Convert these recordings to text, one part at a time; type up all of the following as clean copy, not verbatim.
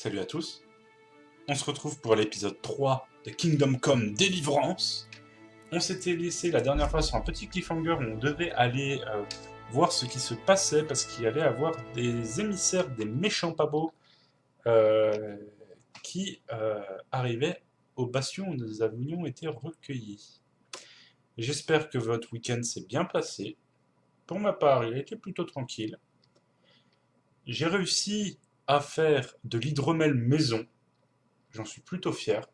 Salut à tous. On se retrouve pour l'épisode 3 de Kingdom Come Deliverance. On s'était laissé la dernière fois sur un petit cliffhanger où on devait aller voir ce qui se passait parce qu'il allait avoir des émissaires des méchants pas beaux qui arrivaient au bastion où nous avions été recueillis. J'espère que votre week-end s'est bien passé. Pour ma part, il a été plutôt tranquille. J'ai réussi à faire de l'hydromel maison. J'en suis plutôt fier.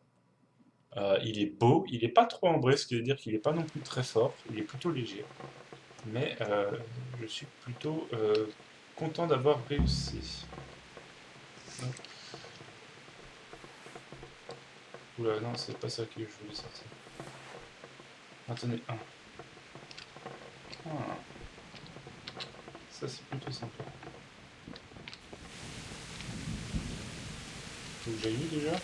Il est beau, il n'est pas trop ambré, ce qui veut dire qu'il n'est pas non plus très fort, il est plutôt léger. Mais je suis plutôt content d'avoir réussi. Donc... Oula, non, c'est pas ça que je voulais sortir. Attendez, un. Ah, ça c'est plutôt sympa. Faut que j'aille où déjà?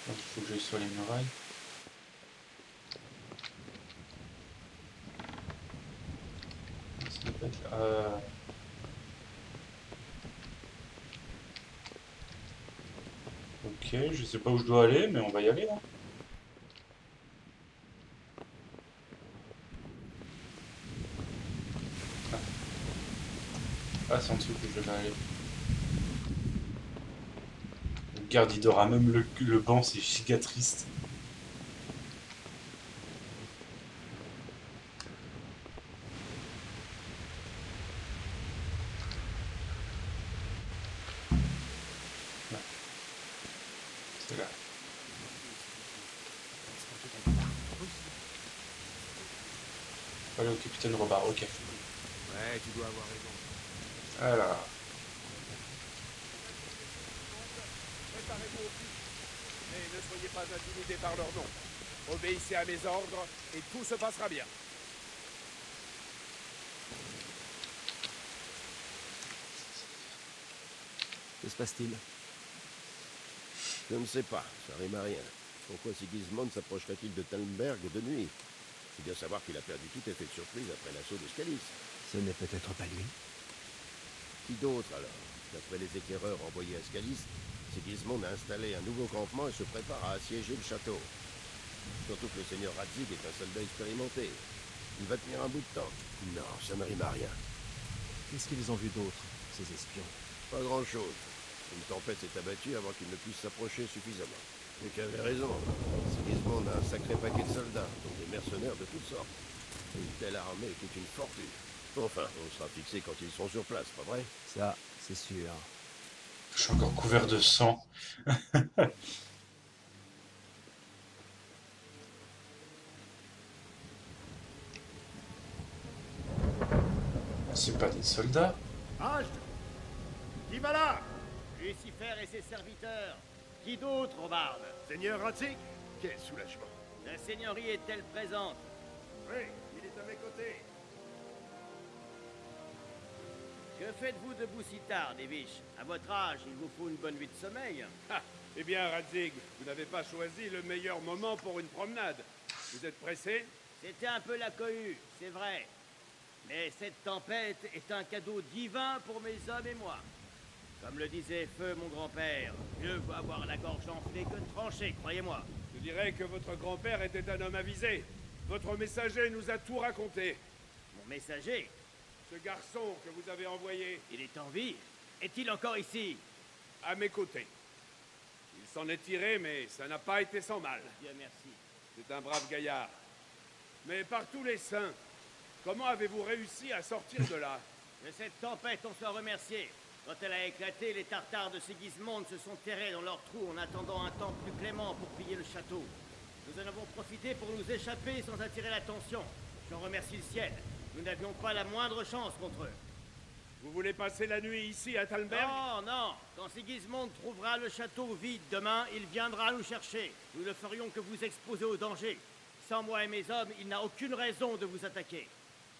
Il faut que j'aille sur les murailles. Ça doit pas être là. Ok, je sais pas où je dois aller, mais on va y aller là. Ah, c'est en dessous que je devais aller. Regarde, il dort à même le banc, c'est giga triste. Là, c'est là. Faut aller au capitaine Robard, ok. Ouais, tu dois avoir raison. Alors, Préparez-vous au plus. Mais ne soyez pas intimidés par leur nom. Obéissez à mes ordres et tout se passera bien. Que se passe-t-il? Je ne sais pas, ça rime à rien. Pourquoi Sigismund s'approcherait-il de Talmberg de nuit? C'est bien savoir qu'il a perdu tout effet de surprise après l'assaut de Scalis. Ce n'est peut-être pas lui. Qui d'autre alors? D'après les éclaireurs envoyés à Scalis, Sigismund a installé un nouveau campement et se prépare à assiéger le château. Surtout que le seigneur Radzig est un soldat expérimenté. Il va tenir un bout de temps. Non, ça ne rime à rien. Qu'est-ce qu'ils ont vu d'autre, ces espions? Pas grand-chose. Une tempête s'est abattue avant qu'ils ne puissent s'approcher suffisamment. Luc avait raison. Sigismund a un sacré paquet de soldats, donc des mercenaires de toutes sortes. Une telle armée coûte une fortune. Enfin, on sera fixé quand ils seront sur place, pas vrai? Ça, c'est sûr. je suis encore couvert de sang. C'est pas des soldats? Halte! Qui va là? Lucifer et ses serviteurs. Qui d'autre, Robarde? Seigneur Radzig, quel soulagement. La seigneurie est-elle présente? Oui, il est à mes côtés. Que faites-vous debout si tard, Devish? À votre âge, il vous faut une bonne nuit de sommeil. Ah, eh bien, Radzig, vous n'avez pas choisi le meilleur moment pour une promenade. Vous êtes pressé? C'était un peu la cohue, c'est vrai. Mais cette tempête est un cadeau divin pour mes hommes et moi. Comme le disait Feu, mon grand-père, mieux vaut avoir la gorge enflée que tranchée, croyez-moi. Je dirais que votre grand-père était un homme avisé. Votre messager nous a tout raconté. Mon messager, Ce garçon que vous avez envoyé il est en vie. Est-il encore ici? à mes côtés. Il s'en est tiré, mais ça n'a pas été sans mal. Dieu merci. C'est un brave gaillard. Mais par tous les saints, comment avez-vous réussi à sortir de là? De cette tempête, on soit remercié. Quand elle a éclaté, les Tartares de Sigismund se sont terrés dans leurs trous en attendant un temps plus clément pour piller le château. Nous en avons profité pour nous échapper sans attirer l'attention. J'en remercie le ciel. Nous n'avions pas la moindre chance contre eux. Vous voulez passer la nuit ici à Talmberg? Non, non. Quand Sigismund trouvera le château vide demain, il viendra nous chercher. Nous ne ferions que vous exposer au danger. Sans moi et mes hommes, il n'a aucune raison de vous attaquer.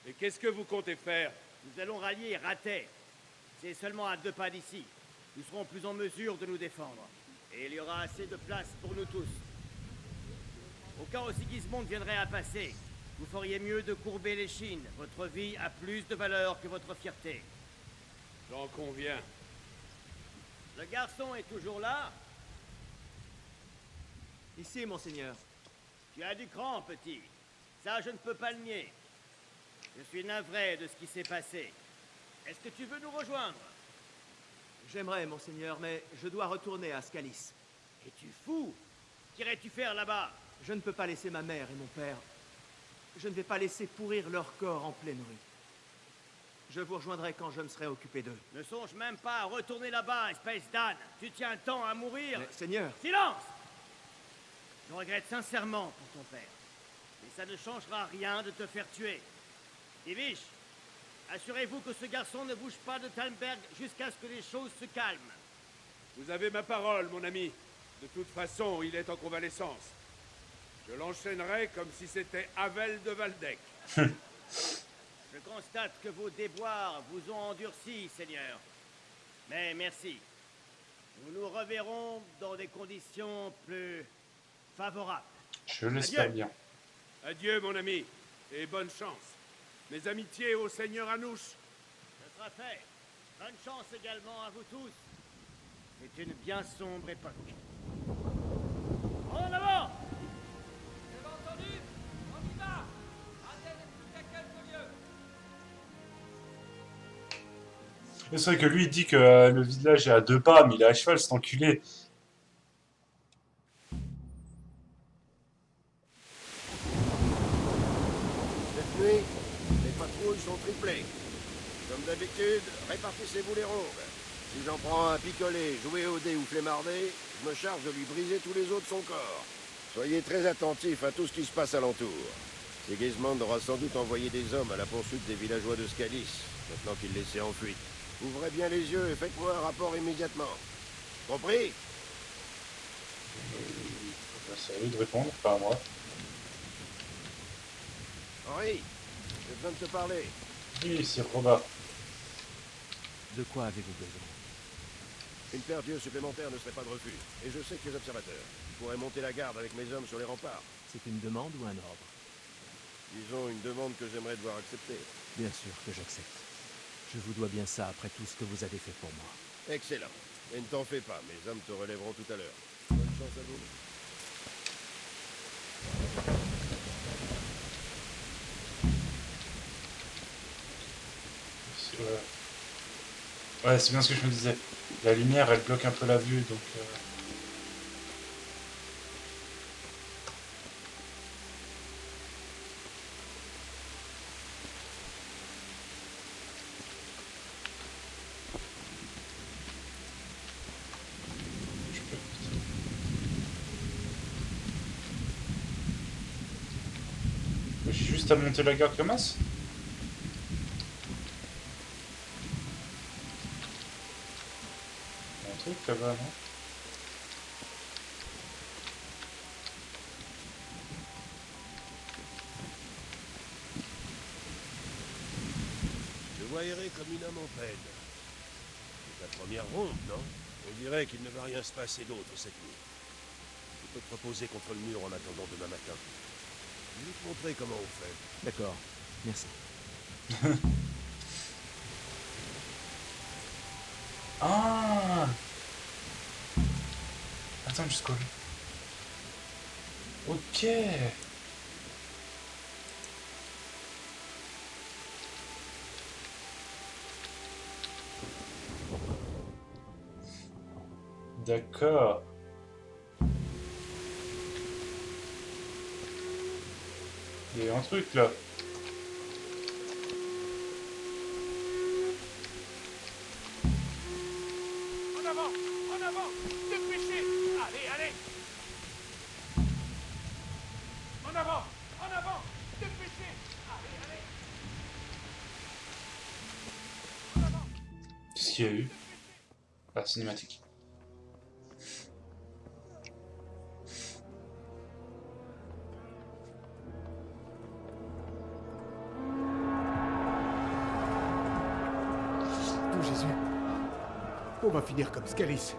Et qu'est-ce que vous comptez faire? Nous allons rallier Ratet. C'est seulement à 2 pas d'ici. Nous serons plus en mesure de nous défendre. Et il y aura assez de place pour nous tous. Au cas où Sigismond viendrait à passer, vous feriez mieux de courber l'échine. Votre vie a plus de valeur que votre fierté. J'en conviens. Le garçon est toujours là? Ici, monseigneur. Tu as du cran, petit. Ça, je ne peux pas le nier. Je suis navré de ce qui s'est passé. Est-ce que tu veux nous rejoindre? J'aimerais, monseigneur, mais je dois retourner à Scalis. Es-tu fou? Qu'irais-tu faire là-bas? Je ne peux pas laisser ma mère et mon père. Je ne vais pas laisser pourrir leur corps en pleine rue. Je vous rejoindrai quand je me serai occupé d'eux. Ne songe même pas à retourner là-bas, espèce d'âne. Tu tiens tant à mourir. Mais, seigneur, Silence! Je regrette sincèrement pour ton père. Mais ça ne changera rien de te faire tuer. Divish, assurez-vous que ce garçon ne bouge pas de Talmberg jusqu'à ce que les choses se calment. Vous avez ma parole, mon ami. De toute façon, il est en convalescence. Je l'enchaînerai comme si c'était Havel de Waldeck. Je constate que vos déboires vous ont endurci, Seigneur. Mais merci. Nous nous reverrons dans des conditions plus favorables. Je l'espère Adieu. bien. Adieu, mon ami, et bonne chance. Mes amitiés au Seigneur Anouche. Ce sera fait. Bonne chance également à vous tous. C'est une bien sombre époque. En avant! Vous avez entendu? On y va! Athènes n'est plus qu'à quelques lieues. Et c'est vrai que lui, il dit que le village est à 2 pas, mais il est à cheval, cet enculé. Cette nuit, les patrouilles sont triplées. Comme d'habitude, répartissez-vous les rôles. Si j'en prends un picolé, joué au dé ou flemmardé, je me charge de lui briser tous les os de son corps. Soyez très attentifs à tout ce qui se passe alentour. Sigismond aura sans doute envoyé des hommes à la poursuite des villageois de Scalis, maintenant qu'il les sait en fuite. Ouvrez bien les yeux et faites-moi un rapport immédiatement. Compris? C'est à lui de répondre, pas à moi. Henri, j'ai besoin de te parler. Oui, c'est Robert. de quoi avez-vous besoin? Une paire d'yeux supplémentaires ne serait pas de refus. Et je sais que tu es observateur. Je pourrais monter la garde avec mes hommes sur les remparts. C'est une demande ou un ordre? Disons une demande que j'aimerais devoir accepter. Bien sûr que j'accepte. Je vous dois bien ça après tout ce que vous avez fait pour moi. Excellent. Et ne t'en fais pas, mes hommes te relèveront tout à l'heure. Bonne chance à vous. Ouais, c'est bien ce que je me disais. La lumière, elle bloque un peu la vue, donc... je peux- J'ai juste à monter la garde comme as. Un truc là-bas, non? Je vois errer comme une âme en peine. C'est ta première ronde, non? On dirait qu'il ne va rien se passer d'autre cette nuit. Tu peux te reposer contre le mur en attendant demain matin. Je vais te montrer comment on fait. D'accord, merci. Ah! Attends, jusqu'au... Ok! D'accord. Il y a un truc là. En avant, dépêchez. Allez, allez. En avant, dépêchez. Allez, allez. En avant. Qu'est-ce qu'il y a eu? Ah, cinématique. Oh Jésus, on va finir comme Scalis.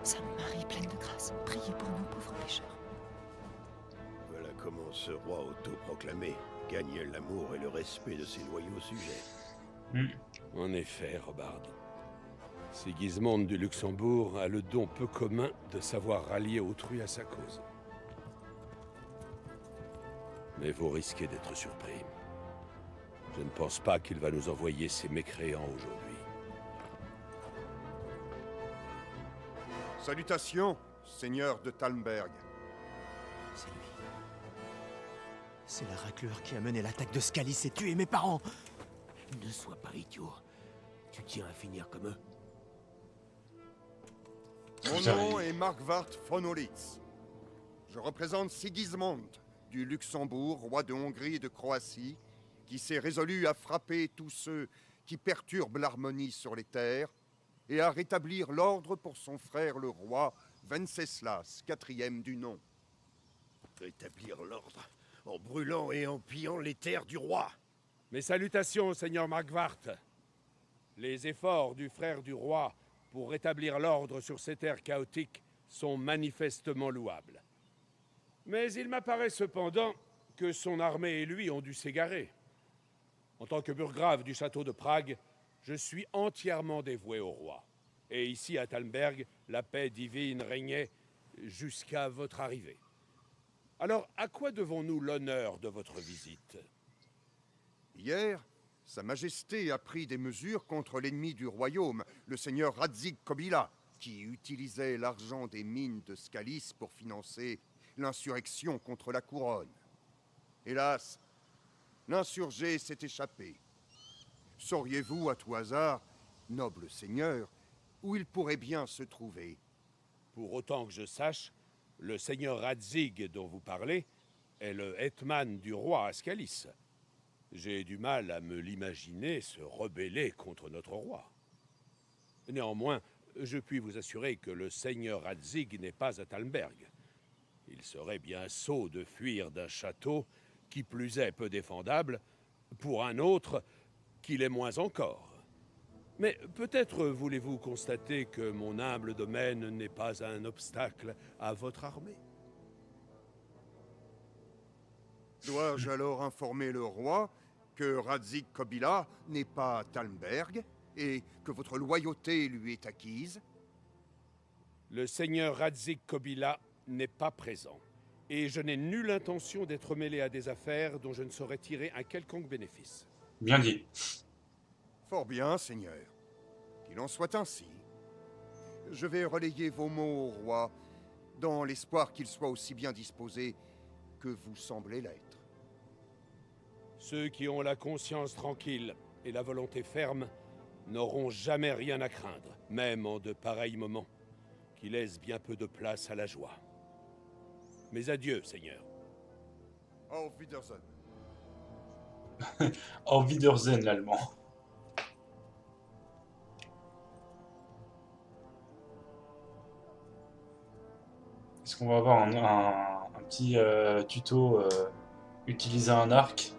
Sainte Marie pleine de grâce. ce roi autoproclamé gagne l'amour et le respect de ses loyaux sujets. En effet, Robard. Sigismond du Luxembourg a le don peu commun de savoir rallier autrui à sa cause. Mais vous risquez d'être surpris. Je ne pense pas qu'il va nous envoyer ces mécréants aujourd'hui. Salutations, seigneur de Talmberg. C'est lui. C'est la raclure qui a mené l'attaque de Scalis et tué mes parents. Ne sois pas idiot. Tu tiens à finir comme eux. Mon nom est Markvart von Olitz. Je représente Sigismond du Luxembourg, roi de Hongrie et de Croatie, qui s'est résolu à frapper tous ceux qui perturbent l'harmonie sur les terres et à rétablir l'ordre pour son frère le roi Venceslas, quatrième du nom. Rétablir l'ordre en brûlant et en pillant les terres du roi. Mes salutations, seigneur Markvart. Les efforts du frère du roi pour rétablir l'ordre sur ces terres chaotiques sont manifestement louables. Mais il m'apparaît cependant que son armée et lui ont dû s'égarer. En tant que burgrave du château de Prague, je suis entièrement dévoué au roi. Et ici, à Talmberg, la paix divine régnait jusqu'à votre arrivée. Alors, à quoi devons-nous l'honneur de votre visite? Hier, Sa Majesté a pris des mesures contre l'ennemi du royaume, le seigneur Radzig Kobyla, qui utilisait l'argent des mines de Scalis pour financer l'insurrection contre la couronne. Hélas, l'insurgé s'est échappé. Sauriez-vous, à tout hasard, noble seigneur, où il pourrait bien se trouver? Pour autant que je sache, le seigneur Radzig dont vous parlez est le hetman du roi à Scalis. J'ai du mal à me l'imaginer se rebeller contre notre roi. Néanmoins, je puis vous assurer que le seigneur Radzig n'est pas à Talmberg. Il serait bien sot de fuir d'un château, qui plus est peu défendable, pour un autre qui l'est moins encore. Mais peut-être voulez-vous constater que mon humble domaine n'est pas un obstacle à votre armée. Dois-je alors informer le roi que Radzig Kobyla n'est pas à Talmberg et que votre loyauté lui est acquise? Le seigneur Radzig Kobyla n'est pas présent, et je n'ai nulle intention d'être mêlé à des affaires dont je ne saurais tirer un quelconque bénéfice. Bien dit. Fort bien, seigneur. Qu'il en soit ainsi. Je vais relayer vos mots au roi, dans l'espoir qu'il soit aussi bien disposé que vous semblez l'être. Ceux qui ont la conscience tranquille et la volonté ferme n'auront jamais rien à craindre, même en de pareils moments, qui laissent bien peu de place à la joie. Mais adieu, Seigneur. Auf Wiedersehen. Auf Wiedersehen, l'allemand. Est-ce qu'on va avoir un petit tuto utiliser un arc?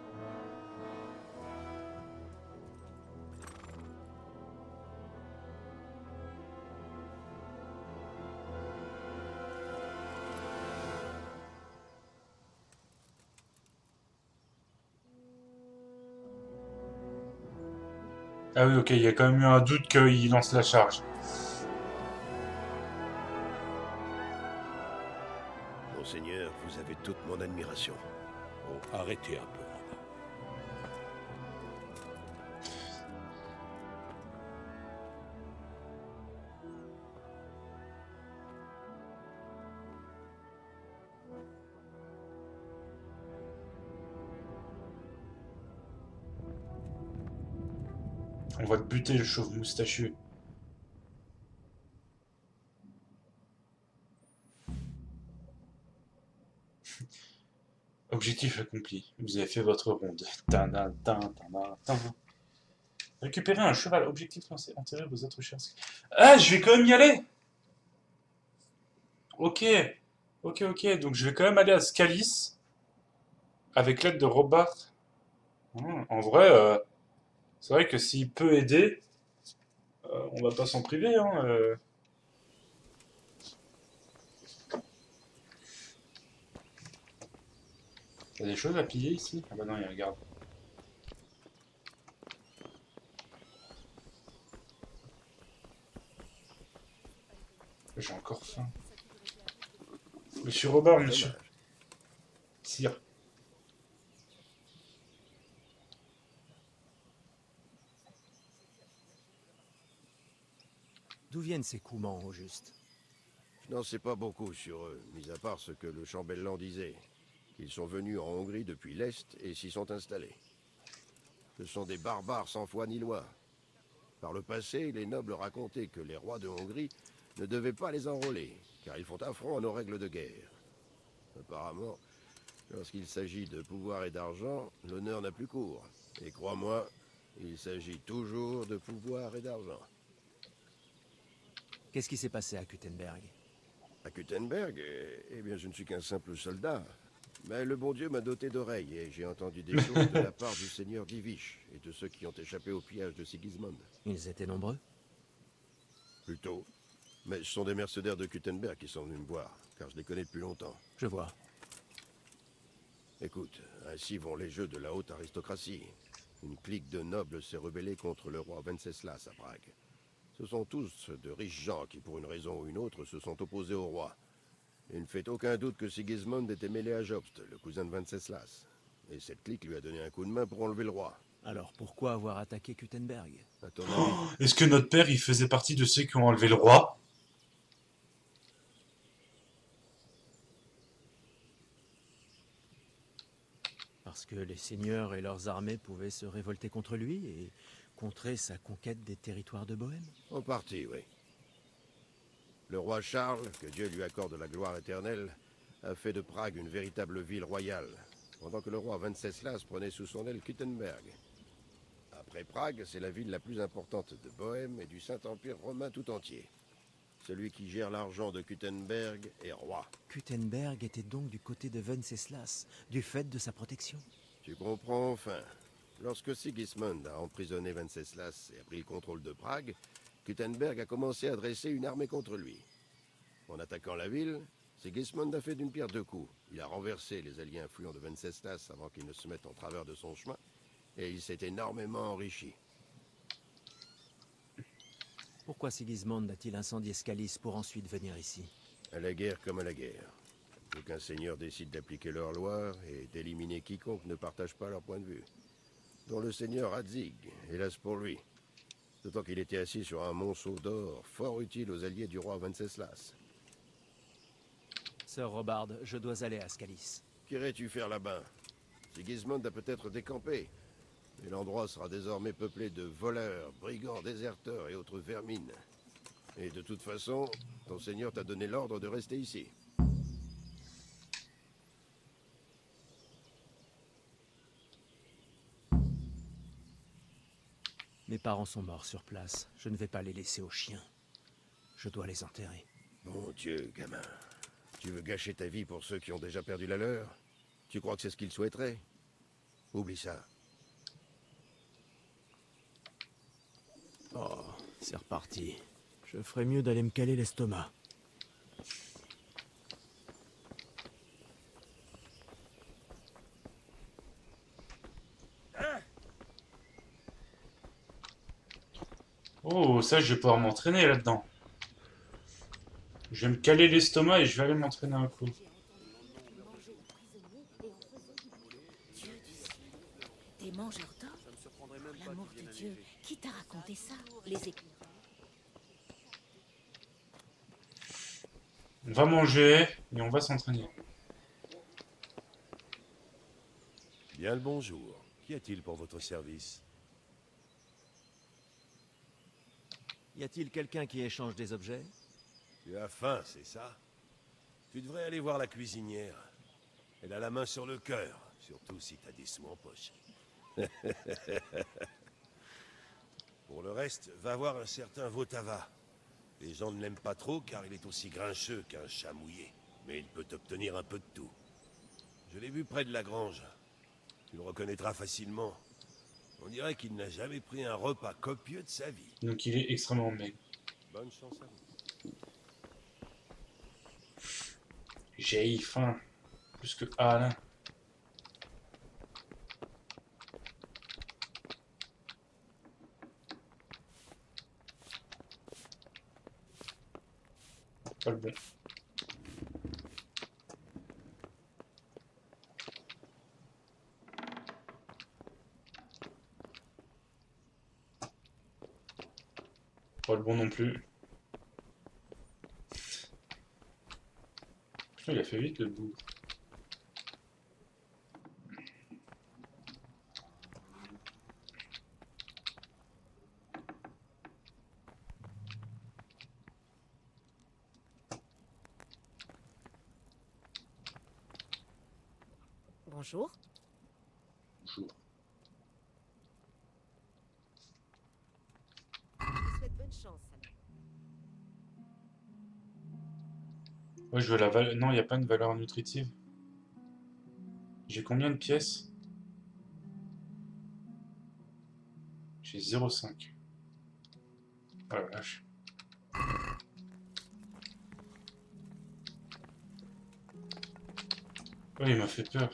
Ah oui, ok, il y a quand même eu un doute qu'il lance la charge. Monseigneur, vous avez toute mon admiration. Oh, arrêtez un peu, Robin. On va te buter, le chauve moustachu. Objectif accompli. Vous avez fait votre ronde. Tadam, tadam, tadam, tadam. Récupérez un cheval. Objectif lancé. Enterrez vos autres chiens. Ah, je vais quand même y aller. Ok. Ok. Donc je vais quand même aller à Scalis. Avec l'aide de Robert. En vrai, c'est vrai que s'il peut aider, on va pas s'en priver. T'as des choses à piller ici? Ah bah non, il y a la garde. J'ai encore faim. Monsieur Robert, monsieur. Dommage. Sire. D'où viennent ces coumans, au juste? Je n'en sais pas beaucoup sur eux, mis à part ce que le chambellan disait. Ils sont venus en Hongrie depuis l'Est et s'y sont installés. Ce sont des barbares sans foi ni loi. Par le passé, les nobles racontaient que les rois de Hongrie ne devaient pas les enrôler, car ils font affront à nos règles de guerre. Apparemment, lorsqu'il s'agit de pouvoir et d'argent, l'honneur n'a plus cours. Et crois-moi, il s'agit toujours de pouvoir et d'argent. Qu'est-ce qui s'est passé à Kuttenberg? À Kuttenberg, eh bien, je ne suis qu'un simple soldat. Mais le bon Dieu m'a doté d'oreilles et j'ai entendu des choses de la part du seigneur d'Ivish et de ceux qui ont échappé au pillage de Sigismund. Ils étaient nombreux? Plutôt. Mais ce sont des mercenaires de Kuttenberg qui sont venus me voir, car je les connais depuis longtemps. Je vois. Écoute, ainsi vont les jeux de la haute aristocratie. Une clique de nobles s'est rebellée contre le roi Venceslas à Prague. Ce sont tous de riches gens qui, pour une raison ou une autre, se sont opposés au roi. Il ne fait aucun doute que Sigismund était mêlé à Jobst, le cousin de Venceslas. Et cette clique lui a donné un coup de main pour enlever le roi. Alors pourquoi avoir attaqué Kuttenberg? À ton avis, Est-ce que notre père, il faisait partie de ceux qui ont enlevé le roi? Parce que les seigneurs et leurs armées pouvaient se révolter contre lui et contrer sa conquête des territoires de Bohême? en partie, oui. Le roi Charles, que Dieu lui accorde la gloire éternelle, a fait de Prague une véritable ville royale, pendant que le roi Venceslas prenait sous son aile Kuttenberg. Après Prague, c'est la ville la plus importante de Bohême et du Saint-Empire romain tout entier. Celui qui gère l'argent de Kuttenberg est roi. Kuttenberg était donc du côté de Venceslas, du fait de sa protection. Tu comprends enfin. Lorsque Sigismund a emprisonné Venceslas et a pris le contrôle de Prague, Kuttenberg a commencé à dresser une armée contre lui. En attaquant la ville, Sigismund a fait d'une pierre deux coups. Il a renversé les alliés influents de Venceslas avant qu'ils ne se mettent en travers de son chemin, et il s'est énormément enrichi. Pourquoi Sigismund a-t-il incendié Skalis pour ensuite venir ici? À la guerre comme à la guerre. Faut qu'un seigneur décide d'appliquer leurs lois et d'éliminer quiconque ne partage pas leur point de vue. Dont le seigneur Radzig, hélas pour lui. D'autant qu'il était assis sur un monceau d'or, fort utile aux alliés du roi Venceslas. Sir Robard, je dois aller à Skalis. Qu'irais-tu faire là-bas? Sigismund a peut-être décampé, mais l'endroit sera désormais peuplé de voleurs, brigands, déserteurs et autres vermines. Et de toute façon, ton seigneur t'a donné l'ordre de rester ici. Mes parents sont morts sur place. Je ne vais pas les laisser aux chiens. Je dois les enterrer. Mon Dieu, gamin. Tu veux gâcher ta vie pour ceux qui ont déjà perdu la leur? Tu crois que c'est ce qu'ils souhaiteraient? Oublie ça. Oh, c'est reparti. Je ferais mieux d'aller me caler l'estomac. Oh, ça, je vais pouvoir m'entraîner là-dedans. Je vais me caler l'estomac et je vais aller m'entraîner un coup. Des mangeurs d'or? Pour l'amour de Dieu, qui t'a raconté ça? On va manger et on va s'entraîner. Bien le bonjour. Qu'y a-t-il pour votre service? Y a-t-il quelqu'un qui échange des objets? Tu as faim, c'est ça? Tu devrais aller voir la cuisinière. Elle a la main sur le cœur, surtout si t'as des sous en poche. Pour le reste, va voir un certain Votava. Les gens ne l'aiment pas trop car il est aussi grincheux qu'un chat mouillé. Mais il peut obtenir un peu de tout. Je l'ai vu près de la grange. Tu le reconnaîtras facilement. On dirait qu'il n'a jamais pris un repas copieux de sa vie. Donc il est extrêmement maigre. Bonne chance à vous. J'ai faim. Plus que Alain. Pas le bon. Pas le bon non plus. Putain, il a fait vite le bout. Bonjour. Bonjour. Je vous souhaite bonne chance, alors. Ouais, je veux la valeur. Non, il n'y a pas une valeur nutritive. J'ai combien de pièces? J'ai 0,5. Oh la vache. Oh, il m'a fait peur.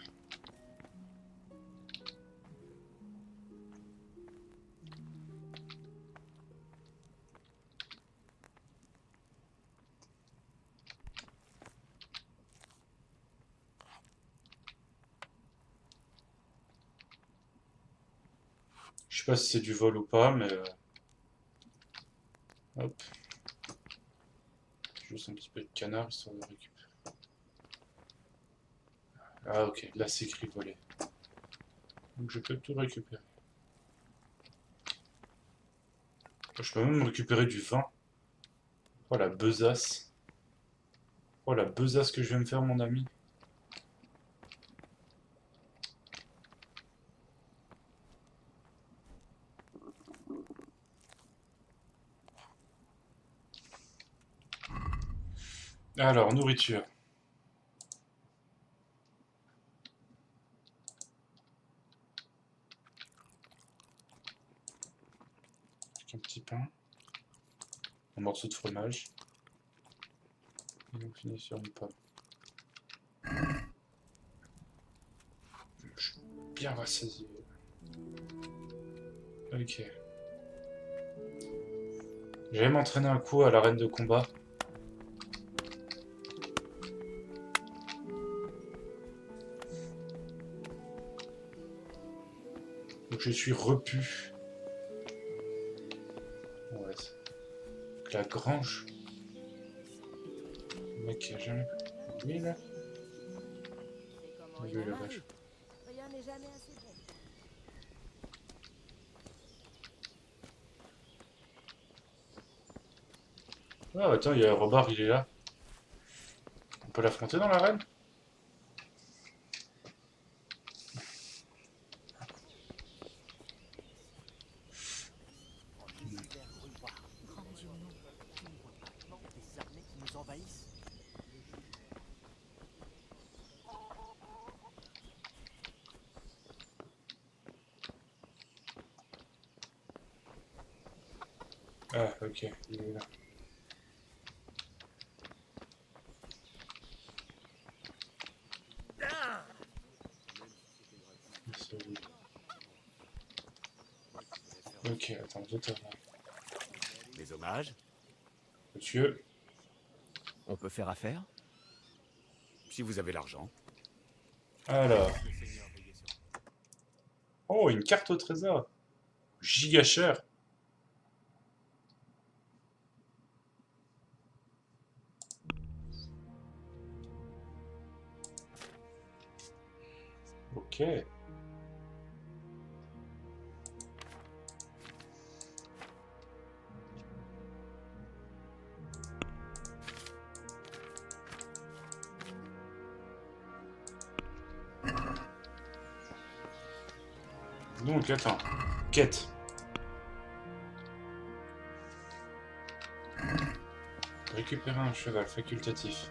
Je sais pas si c'est du vol ou pas, mais hop. Juste un petit peu de canard histoire de récupérer. Ah ok, là c'est écrit voler. Donc je peux tout récupérer. Je peux même récupérer du vin. Oh la besace. Oh la besace que je vais me faire mon ami. Alors, nourriture. Avec un petit pain. Un morceau de fromage. Et on finit sur une pomme. Je suis bien rassasié. Ok. Je vais m'entraîner un coup à l'arène de combat. Donc je suis repu. Ouais. La grange. Le mec qui a jamais... Oui là. Oui, la vache. Rien n'est jamais assez bon. Ah attends, il y a Robard, il est là. On peut l'affronter dans l'arène? Grand Dieu, non. Des armées qui nous envahissent. Ah ok, il est là. C'est lui. Ok, attends, je te reviens. Mes hommages. Monsieur, On peut faire affaire? Si vous avez l'argent. alors. Oh, une carte au trésor. Giga cher. Ok. Donc, attends. Quête. Récupérer un cheval facultatif.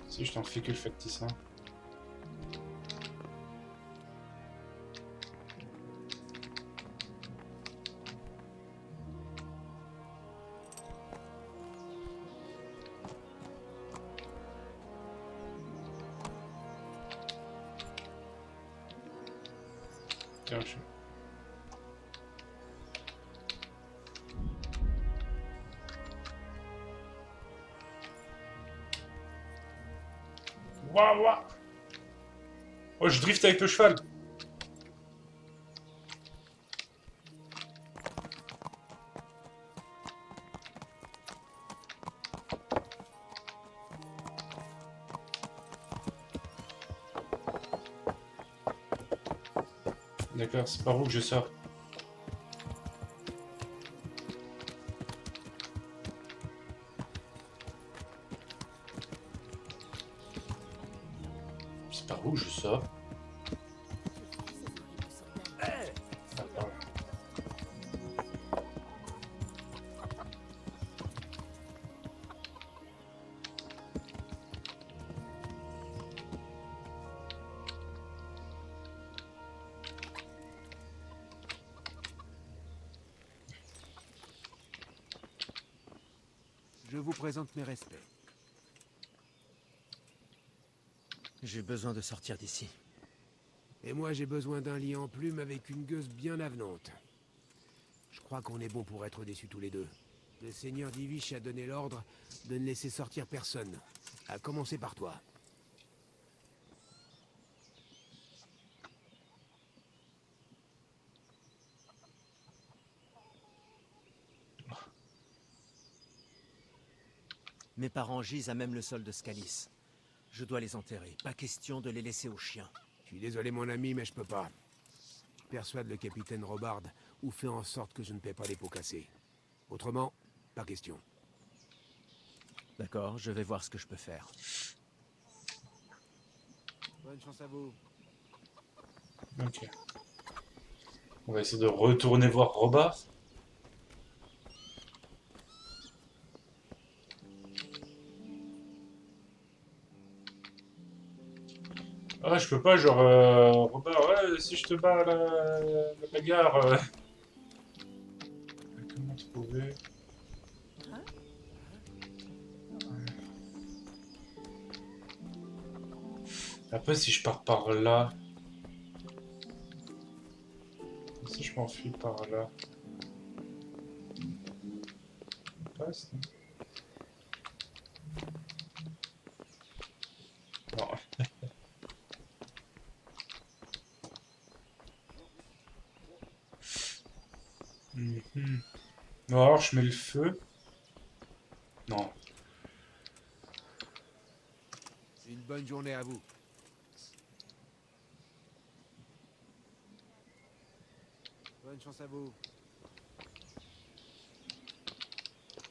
Si je t'en fais que le factice, hein. Tiens, Waouh, waouh. Oh, je drift avec le cheval. D'accord, c'est par où que je sors? C'est par où je sors? Ah, pardon. Je vous présente mes respects. J'ai besoin de sortir d'ici. Et moi, j'ai besoin d'un lit en plume avec une gueuse bien avenante. Je crois qu'on est bon pour être déçus tous les deux. Le seigneur Divish a donné l'ordre de ne laisser sortir personne. À commencer par toi. Mes parents gisent à même le sol de Scalis. Je dois les enterrer. Pas question de les laisser aux chiens. Je suis désolé, mon ami, mais je peux pas. Persuade le capitaine Robard ou fais en sorte que je ne paie pas les pots cassés. Autrement, pas question. D'accord, je vais voir ce que je peux faire. Bonne chance à vous. Ok. On va essayer de retourner voir Robard. Ah, je peux pas, genre, Robert, ouais, si je te bats à la bagarre. Comment trouver? Après, si je pars par là. Si je m'enfuis par là. Ça passe, non? Non. Mhm. Non, alors je mets le feu. Non. Une bonne journée à vous. Bonne chance à vous.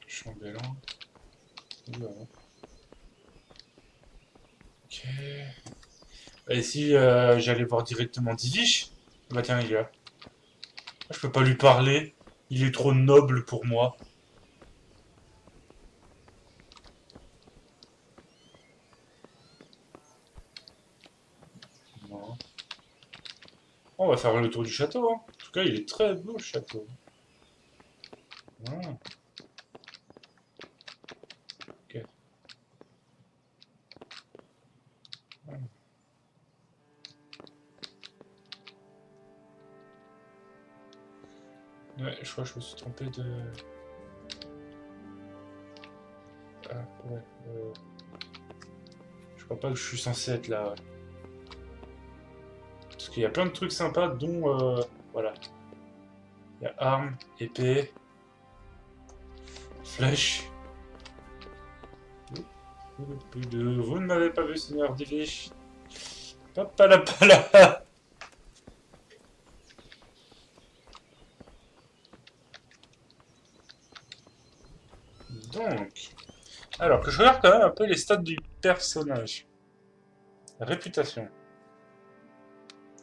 Chambellan. Oula. Ok. Et si j'allais voir directement Divish? Bah tiens, il est là. Je peux pas lui parler. Il est trop noble pour moi. Non. On va faire le tour du château, hein. En tout cas, il est très beau, le château. Voilà. Ok. Voilà. Ouais, je crois que je me suis trompé de... Ah, ouais. Je crois pas que je suis censé être là, ouais. Parce qu'il y a plein de trucs sympas, dont... voilà. Il y a arme, épée, flèche. Vous ne m'avez pas vu, Seigneur Divish. Papalapala. Donc... Alors, que je regarde quand même un peu les stats du personnage. Réputation.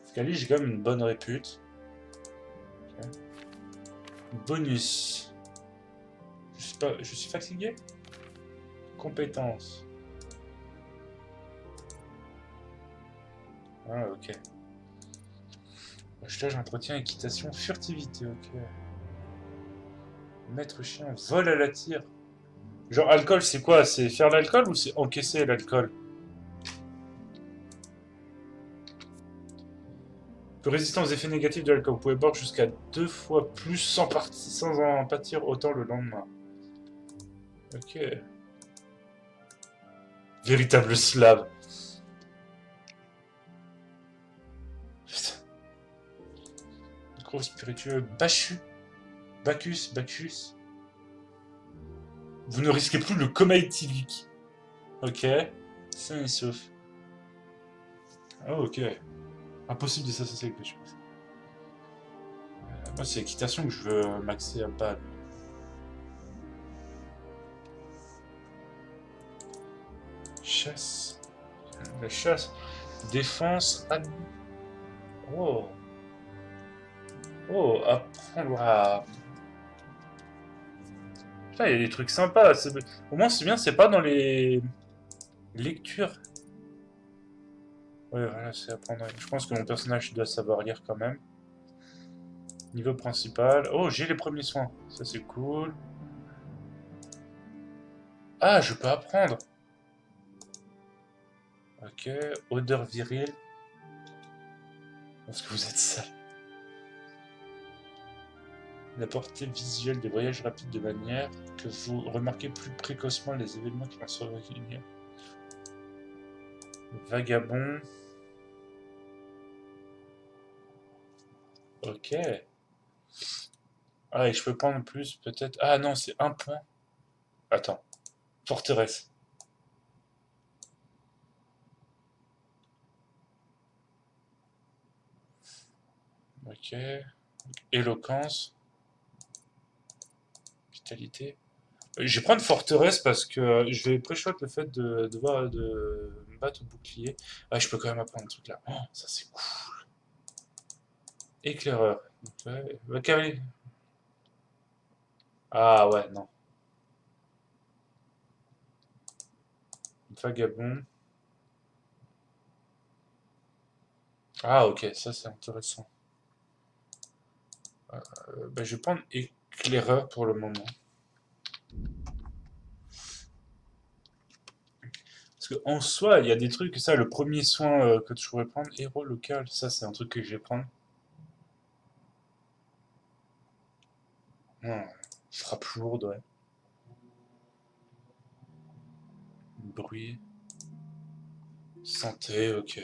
Scaly, j'ai quand même une bonne répute. Okay. Bonus. Je suis fatigué. Compétences. Ah, ok. Achetage, entretien, équitation, furtivité, ok. Maître chien, vol à la tire. Genre, alcool, c'est quoi? C'est faire l'alcool ou c'est encaisser l'alcool? Peut résister aux effets négatifs de l'alcool. Vous pouvez boire jusqu'à 2 fois plus sans en pâtir autant le lendemain. Ok. Véritable slave. Putain. Gros spiritueux. Bacchus. Vous ne risquez plus le coma éthylique. Ok. Sain et sauf. Ah, ok. Impossible de s'associer avec les choses. Moi, c'est l'équitation que je veux maxer à bas. Chasse. La chasse. Défense. Oh. Oh, apprendre à... Putain, il y a des trucs sympas. Au moins, c'est bien, c'est pas dans les lectures. Ouais, voilà, c'est apprendre. Je pense que mon personnage doit savoir lire quand même. Niveau principal. Oh, j'ai les premiers soins. Ça, c'est cool. Ah, je peux apprendre. Ok, odeur virile. Est-ce que vous êtes sale? La portée visuelle des voyages rapides de manière que vous remarquez plus précocement les événements qui vont se réunir. Vagabond. Ok. Ah, et je peux prendre plus, peut-être. Ah non, c'est un point. Attends. Forteresse. Ok. Éloquence. Vitalité. Je vais prendre forteresse parce que je vais pré-shot le fait de devoir me battre au bouclier. Ah, je peux quand même apprendre un truc là. Oh, ça c'est cool. Éclaireur. Okay. Cavalier. Ah ouais, non. Vagabond. Ah ok, ça c'est intéressant. Bah, je vais prendre éclaireur pour le moment. Parce qu'en soi, il y a des trucs, ça, le premier soin que je pourrais prendre, héros local, ça c'est un truc que je vais prendre. Non, frappe lourde, ouais. Bruit. Santé, ok.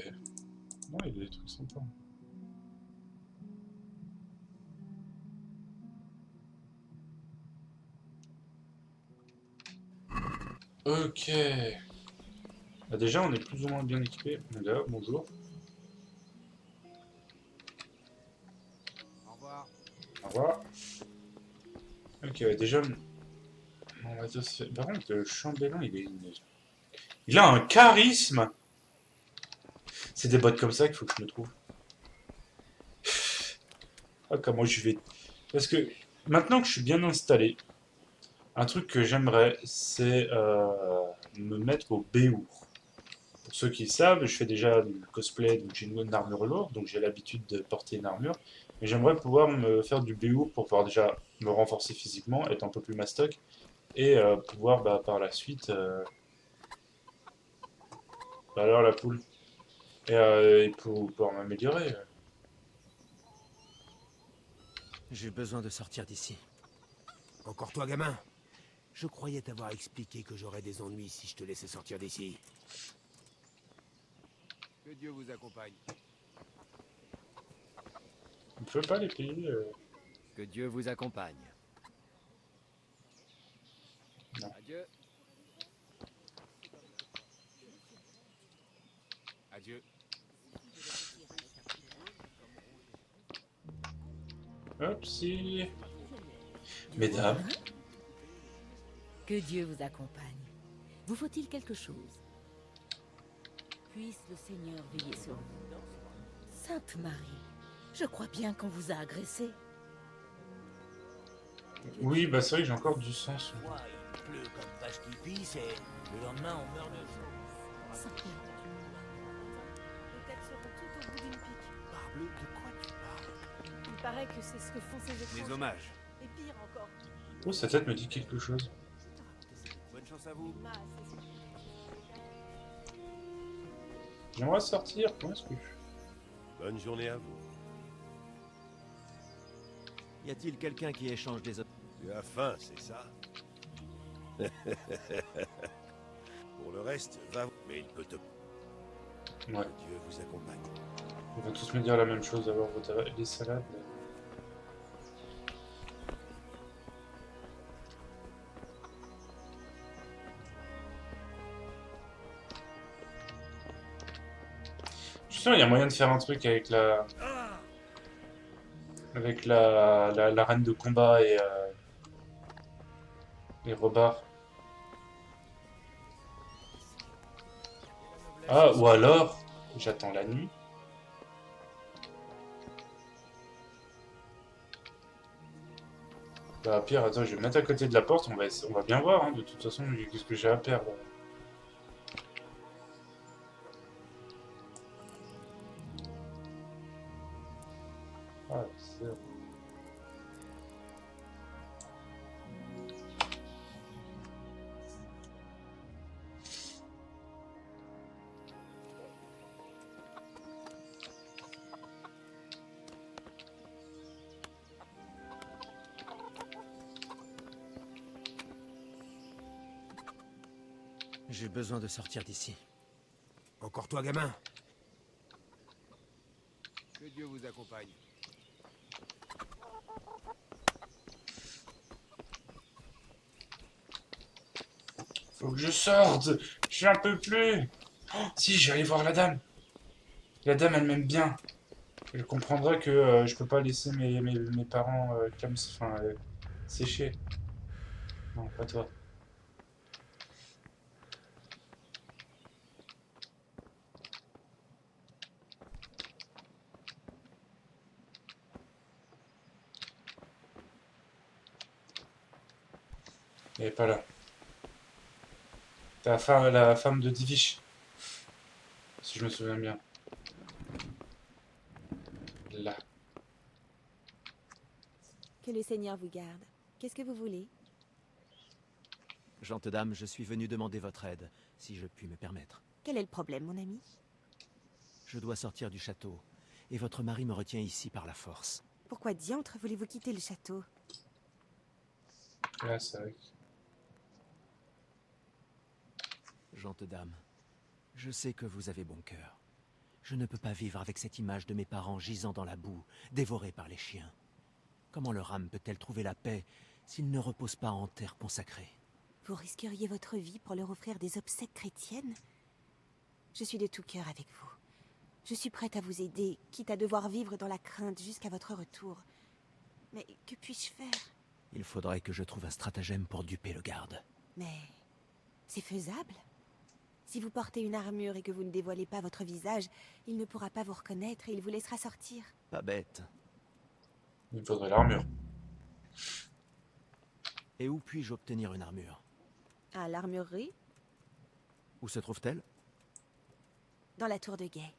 Non, il y a des trucs sympas. Ok. Bah, déjà, on est plus ou moins bien équipé. Mon gars, bonjour. Au revoir. Au revoir. Ok, déjà, on va dire, par contre, le chambellan, il a un charisme. C'est des bottes comme ça qu'il faut que je me trouve. Ah, comment je vais... Parce que maintenant que je suis bien installé, un truc que j'aimerais, c'est me mettre au Béour. Pour ceux qui savent, je fais déjà du cosplay, donc j'ai une armure lourde, donc j'ai l'habitude de porter une armure. Mais j'aimerais pouvoir me faire du Béour pour pouvoir déjà me renforcer physiquement, être un peu plus mastoc, et pouvoir bah, par la suite... Bah alors la poule. Et pour pouvoir m'améliorer. J'ai besoin de sortir d'ici. Encore toi, gamin? Je croyais t'avoir expliqué que j'aurais des ennuis si je te laissais sortir d'ici. Que Dieu vous accompagne. On ne peut pas les payer. Que Dieu vous accompagne. Non. Adieu. Adieu. Hop, si. Mesdames. Que Dieu vous accompagne. Vous faut-il quelque chose? Puisse le Seigneur veiller sur vous. Sainte Marie, je crois bien qu'on vous a agressé. Oui, bah c'est vrai que j'ai encore du sens. Il pleut comme vache qui pisse et le lendemain on meurt de chaud. Sainte Marie. Les têtes seront toutes au bout d'une pique. Parbleu, de quoi tu parles? Il paraît que c'est ce que font ces étrangers. Les hommages. Et pire encore. Oh, sa tête me dit quelque chose. Bonne chance à vous. Bah, c'est ça. J'aimerais sortir, comment est-ce que je... Bonne journée à vous. Y a-t-il quelqu'un qui échange des... Tu as faim, c'est ça? Pour le reste, va... Mais il peut te... Ouais. Que Dieu vous accompagne. Ils vont tous me dire la même chose, avoir les salades. Je suis sûr, il y a moyen de faire un truc avec la... Avec la reine de combat et Robard. Ah, ou alors, j'attends la nuit. Bah pire, attends, je vais me mettre à côté de la porte, on va bien voir, hein, de toute façon, qu'est-ce que j'ai à perdre. Ah, c'est... J'ai besoin de sortir d'ici. Encore toi, gamin? Que Dieu vous accompagne. Faut que je sorte. Je un peu plus. Oh, si, je vais aller voir la dame. La dame, elle m'aime bien. Elle comprendra que je peux pas laisser mes parents sécher. Non, pas toi. Elle est pas là. T'as la femme de Divish. Si je me souviens bien. Là. Que le Seigneur vous garde. Qu'est-ce que vous voulez? Gente dame, je suis venu demander votre aide, si je puis me permettre. Quel est le problème, mon ami? Je dois sortir du château, et votre mari me retient ici par la force. Pourquoi diantre voulez-vous quitter le château? Là, c'est vrai. Gente dame, je sais que vous avez bon cœur. Je ne peux pas vivre avec cette image de mes parents gisant dans la boue, dévorés par les chiens. Comment leur âme peut-elle trouver la paix s'ils ne reposent pas en terre consacrée? Vous risqueriez votre vie pour leur offrir des obsèques chrétiennes? Je suis de tout cœur avec vous. Je suis prête à vous aider, quitte à devoir vivre dans la crainte jusqu'à votre retour. Mais que puis-je faire? Il faudrait que je trouve un stratagème pour duper le garde. Mais c'est faisable. Si vous portez une armure et que vous ne dévoilez pas votre visage, il ne pourra pas vous reconnaître et il vous laissera sortir. Pas bête. Il me faudrait l'armure. Et où puis-je obtenir une armure? À l'armurerie, Où se trouve-t-elle? dans la tour de guet.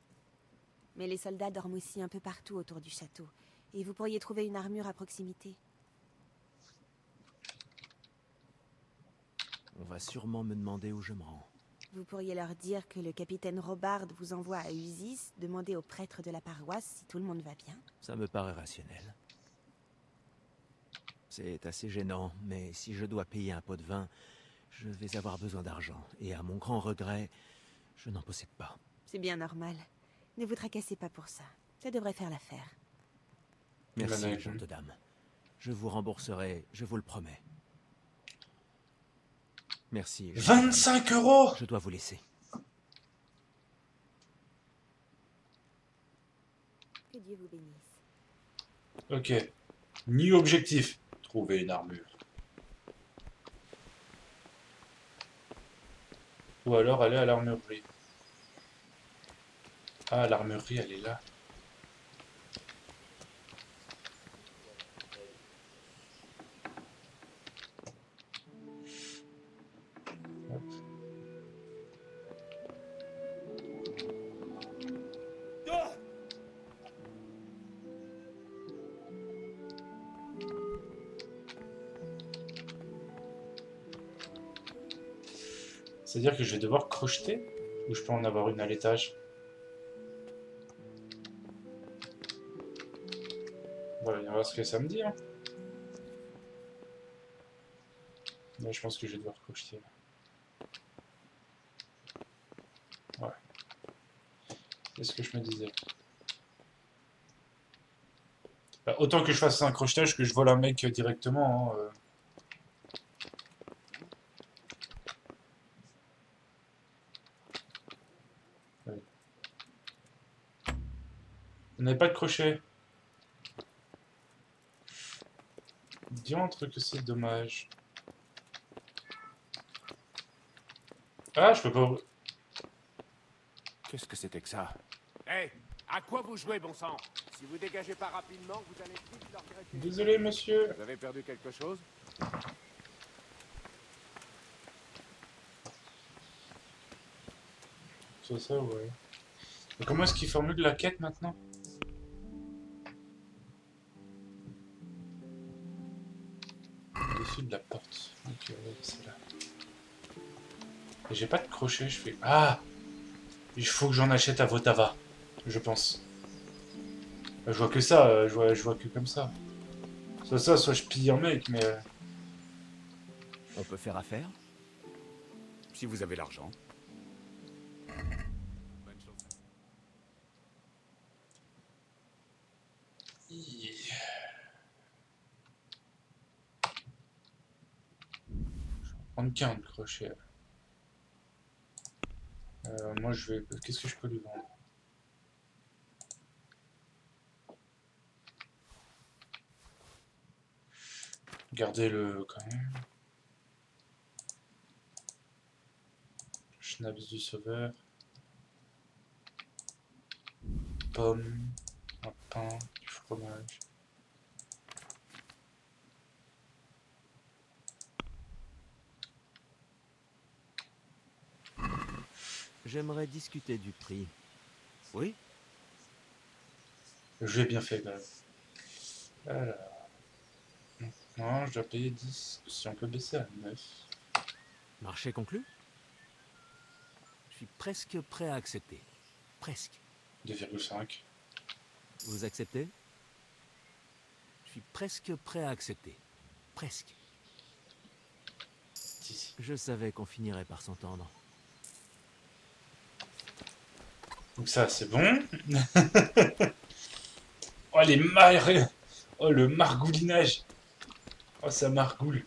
Mais les soldats dorment aussi un peu partout autour du château. Et vous pourriez trouver une armure à proximité. On va sûrement me demander où je me rends. Vous pourriez leur dire que le capitaine Robard vous envoie à Usis, demander au prêtre de la paroisse si tout le monde va bien. Ça me paraît rationnel. C'est assez gênant, mais si je dois payer un pot de vin, je vais avoir besoin d'argent. Et à mon grand regret, je n'en possède pas. C'est bien normal. Ne vous tracassez pas pour ça. Ça devrait faire l'affaire. Merci, gente dame. Je vous rembourserai, je vous le promets. Merci. 25 €. Je dois vous laisser. Que Dieu vous bénisse. Ok. Ni objectif. Trouver une armure. Ou alors aller à l'armurerie. Ah, l'armurerie, elle est là. Hop. C'est-à-dire que je vais devoir crocheter? Ou je peux en avoir une à l'étage? Voilà, on va voir ce que ça me dit. Hein. Là, je pense que je vais devoir crocheter. Ouais. C'est ce que je me disais. Bah, autant que je fasse un crochetage que je vole un mec directement. Hein, Ouais. Vous n'avez pas de crochet. Diantre que c'est dommage. Ah, je peux pas... Qu'est-ce que c'était que ça? Hé, à quoi vous jouez, bon sang? Si vous dégagez pas rapidement, vous allez vite le regretter. Désolé, monsieur. Vous avez perdu quelque chose? C'est ça, ouais. Et comment est-ce qu'il formule la quête maintenant? Dessus de la porte. Ok, ouais, c'est là. Et j'ai pas de crochet, je fais... Ah! Il faut que j'en achète à Votava, je pense. Je vois que ça, je vois que comme ça. Soit ça, soit je pille un mec, mais... On peut faire affaire? Si vous avez l'argent. Prendre qu'un de crochet. Moi, je vais... Qu'est-ce que je peux lui vendre? Gardez-le quand même. Schnapps du sauveur. Pomme. Un pain. Du fromage. J'aimerais discuter du prix. Oui? Je l'ai bien fait quand même. Alors... Non, je dois payer 10. Si on peut baisser à 9. Marché conclu? Je suis presque prêt à accepter. Presque. 2,5. Vous acceptez? Je suis presque prêt à accepter. Presque. 10. Je savais qu'on finirait par s'entendre. Donc ça, c'est bon. Oh, les marées. Oh, le margoulinage. Oh, ça margoule.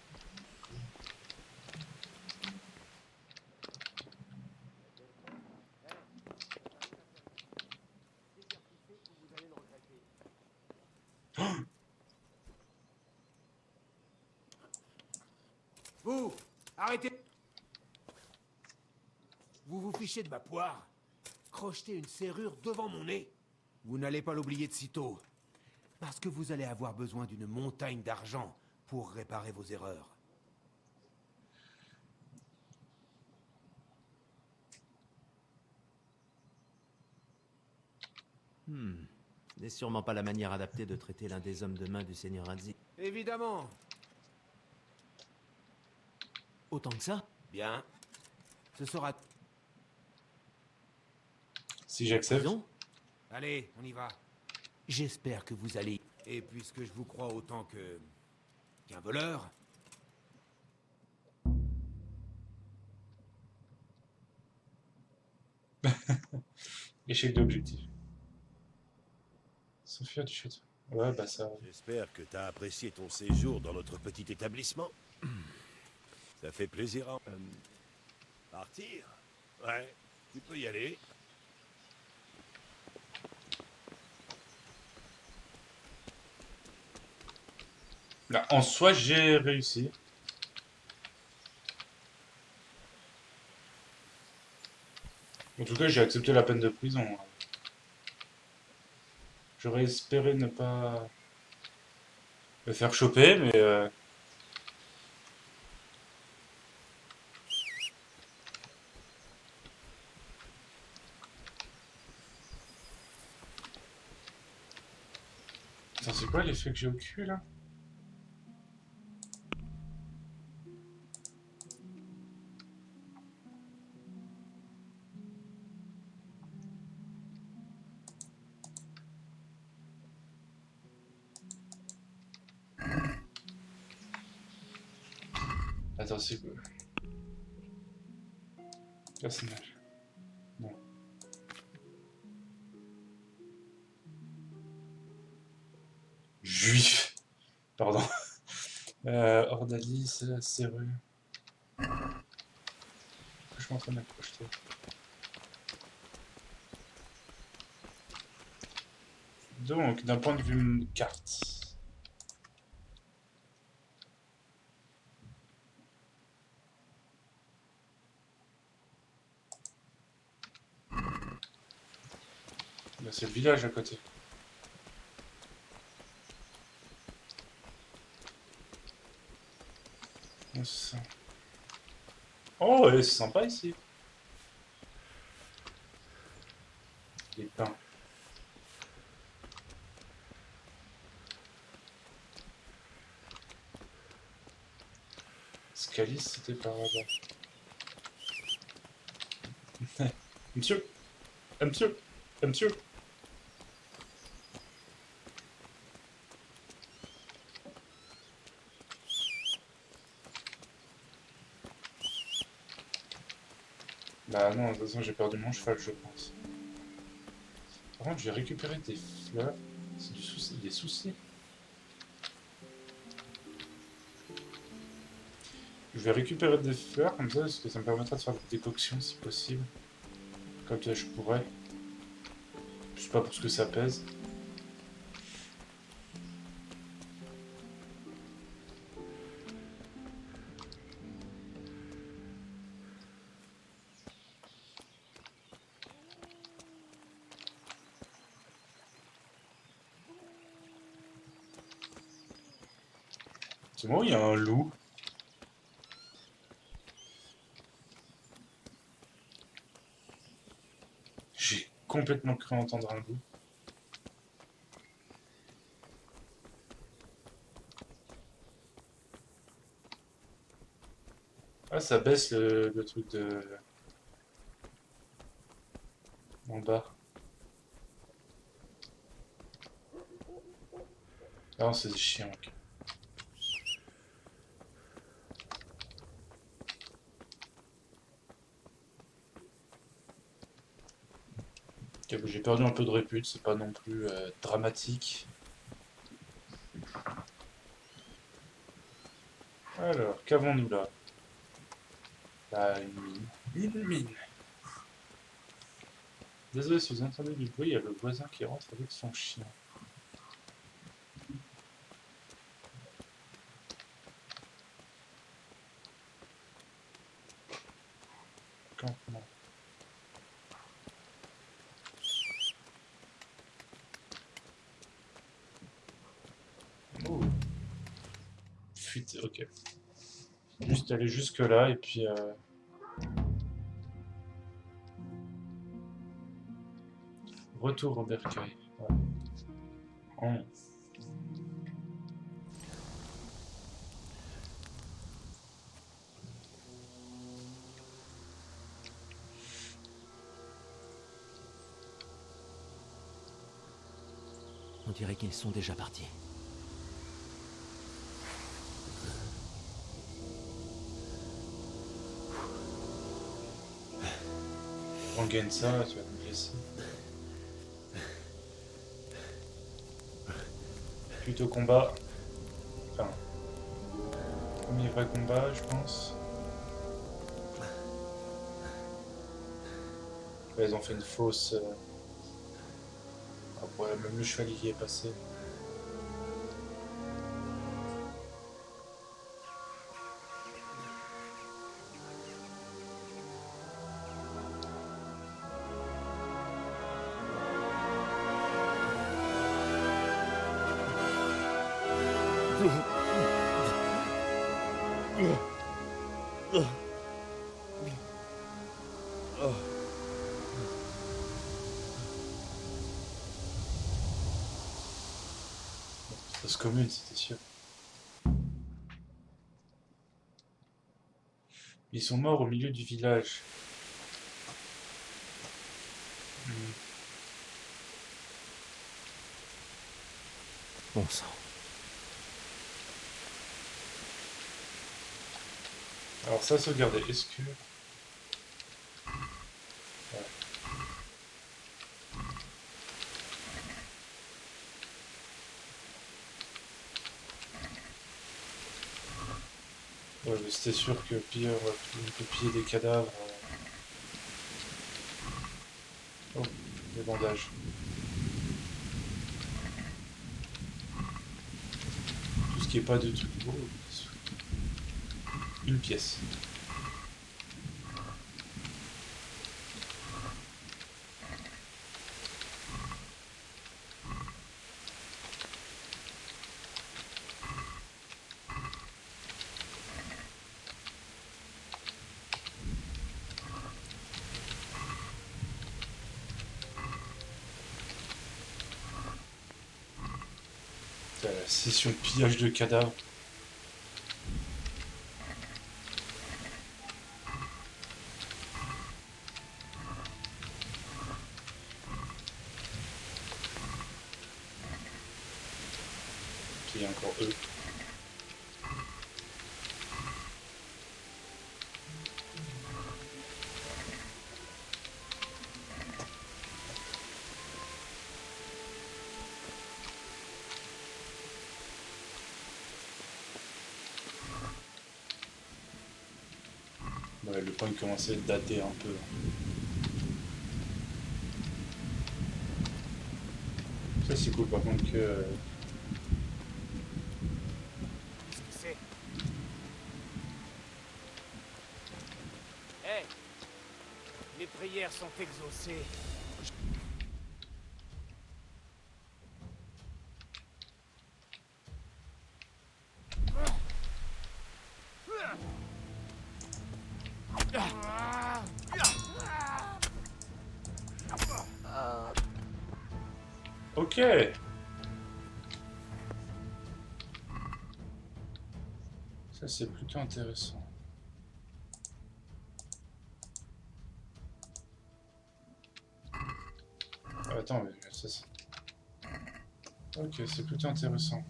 Vous, arrêtez. Vous vous fichez de ma poire? Crocheter une serrure devant mon nez? Vous n'allez pas l'oublier de sitôt. Parce que vous allez avoir besoin d'une montagne d'argent pour réparer vos erreurs. Ce n'est sûrement pas la manière adaptée de traiter l'un des hommes de main du seigneur Radzik. Évidemment. Autant que ça? Bien. Ce sera... Si j'accepte. Non? Allez, on y va. J'espère que vous allez... Et puisque je vous crois autant que... qu'un voleur... Échec d'objectif. S'enfuir du château. Ouais, bah ça... J'espère que t'as apprécié ton séjour dans notre petit établissement. Ça fait plaisir à... Partir? Ouais, tu peux y aller. Là, en soi, j'ai réussi. En tout cas, j'ai accepté la peine de prison. J'aurais espéré ne pas me faire choper, mais... Attends, c'est quoi l'effet que j'ai au cul, là? Attends, attends, c'est quoi? Personnage. Non. Juif. Pardon. Ordalis, Serrure. Je suis en train de m'accrocher. Donc, d'un point de vue carte. Là, c'est le village à côté. Ouais, c'est ça. Oh, ouais, c'est sympa ici. Les pins. Scalis, c'était par là-bas. Monsieur, monsieur, monsieur. Bah non, de toute façon j'ai perdu mon cheval, je pense. Par contre, j'ai récupéré des fleurs. C'est du souci, des soucis. Je vais récupérer des fleurs comme ça, parce que ça me permettra de faire des décoctions si possible. Comme ça, je pourrais. Je sais pas pour ce que ça pèse. C'est moi, il y a un loup. J'ai complètement cru entendre un loup. Ah, ça baisse le truc de... en bas. Ah non, c'est des chiens, ok. Ok, j'ai perdu un peu de répute, c'est pas non plus dramatique. Alors, qu'avons-nous là? Bah, une mine. Une mine. Désolé si vous entendez du bruit, il y a le voisin qui rentre avec son chien. Campement. Oh. Fuite, ok. Juste aller jusque là et puis... Retour au bercail. Ouais. Oh. On dirait qu'ils sont déjà partis. On gagne ça, tu vas me laisser. Plutôt combat. Enfin, premier vrai combat, je pense. Là, ils ont fait une fausse. Ah, ouais, même le chevalier qui est passé. Fausse commune, c'était sûr. Ils sont morts au milieu du village. Bon sang. Alors ça, sauvegarder. Est-ce que... Ouais, mais c'était sûr que pire, on peut piller des cadavres. Oh, des bandages. Tout ce qui est pas de tout. Oh, une pièce. La session pillage de cadavres. Puis il y a encore eux. Ouais, le point commençait à dater un peu. Ça c'est cool par contre que... C'est... Hé, mes prières sont exaucées. Ok. Ça c'est plutôt intéressant. Ah, attends, mais ça c'est... Ok, c'est plutôt intéressant.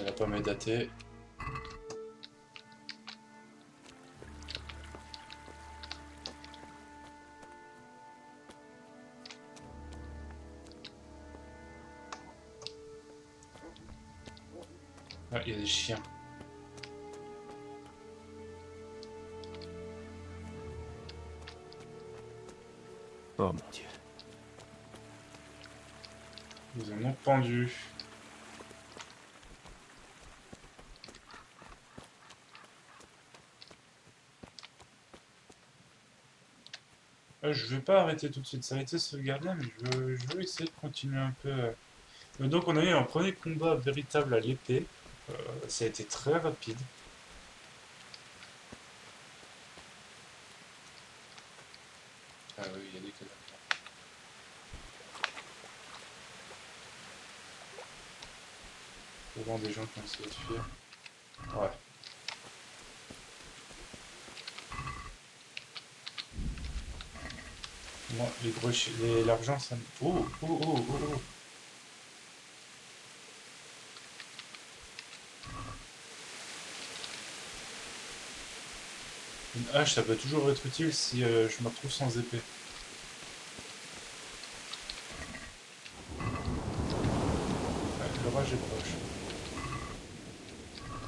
La pomme est datée. Ah, il y a des chiens. Oh mon Dieu. Ils en ont pendu. Je vais pas arrêter tout de suite. Ça a été sauvegardé, mais je veux essayer de continuer un peu. Donc on a eu un premier combat véritable à l'épée. Ça a été très rapide. Ah oui, il y a des cadavres. Souvent des gens qui ont essayé de fuir. Ouais. Moi, l'argent, ça me... Oh, oh, oh, oh, oh. Une hache, ça peut toujours être utile si je me retrouve sans épée. Ouais, l'orage est proche.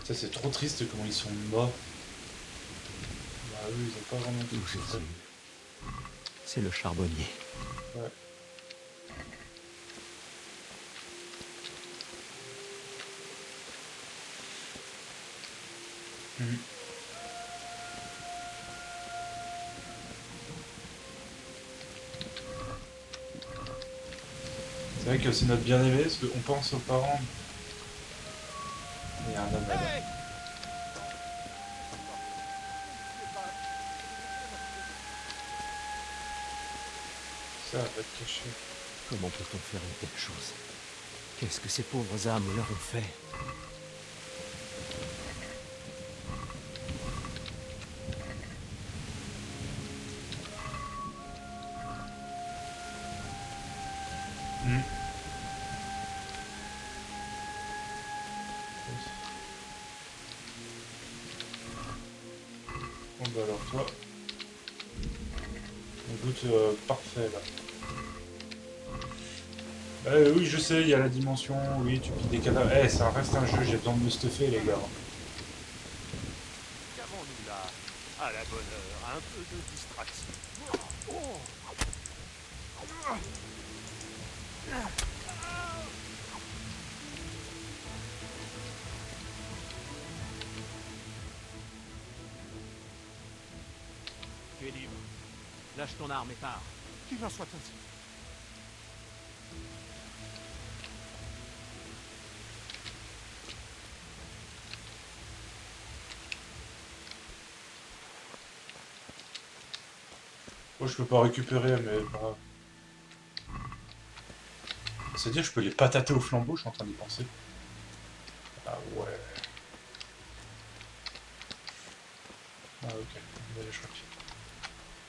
Ça, c'est trop triste comment ils sont morts. Bah oui, ils ont pas vraiment tout fait. C'est le charbonnier. Ouais. Mhm. C'est vrai que c'est notre bien-aimé, parce qu'on pense aux parents. Il y a un homme là-bas. Ça va te cacher. Comment peut-on faire une telle chose? Qu'est-ce que ces pauvres âmes leur ont fait? Bon bah alors toi, on goûte parfait là. Oui, je sais, il y a la dimension, oui, tu piques des cadavres. Eh, ça reste un jeu, j'ai besoin de me stuffer, les gars. Qu'avons-nous là? À la bonne heure, un peu de distraction. Oh. Tu es libre. Lâche ton arme et pars. Qu'il en soit ainsi. Oh, je peux pas récupérer, mais pas grave. C'est-à-dire, je peux les patater au flambeau, je suis en train d'y penser. Ah ouais. Ah ok. Ouais, je crois que...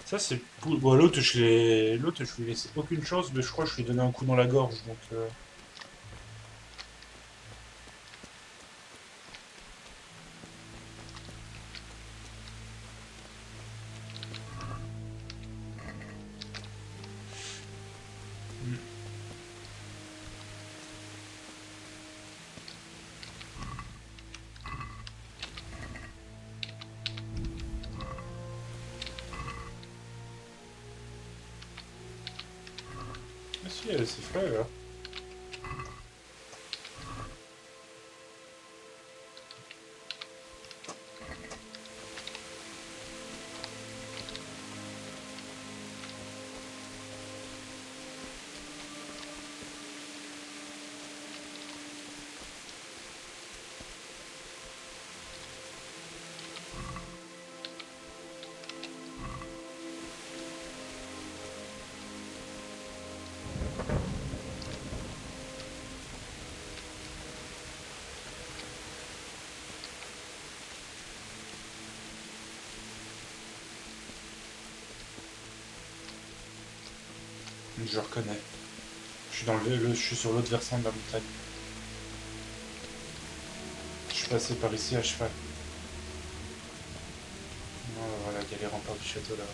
Ça c'est... Bon, l'autre, je lui ai laissé aucune chance, mais je crois que je lui ai donné un coup dans la gorge, donc... Ah si, c'est frais, là. Je reconnais. Je suis dans je suis sur l'autre versant de la montagne. Je suis passé par ici à cheval. Voilà, il y a les remparts du château là.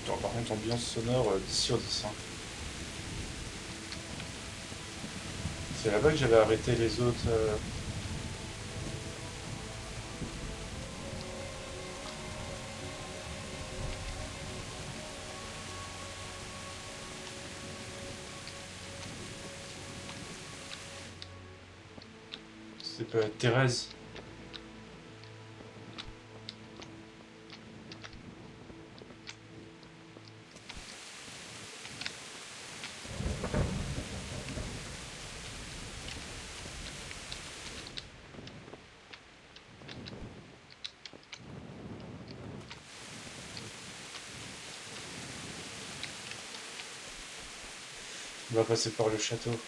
Attends, par contre, ambiance sonore 10 sur 10. Hein. C'est là-bas que j'avais arrêté les autres. C'est peut être Thérèse. On va passer par le château.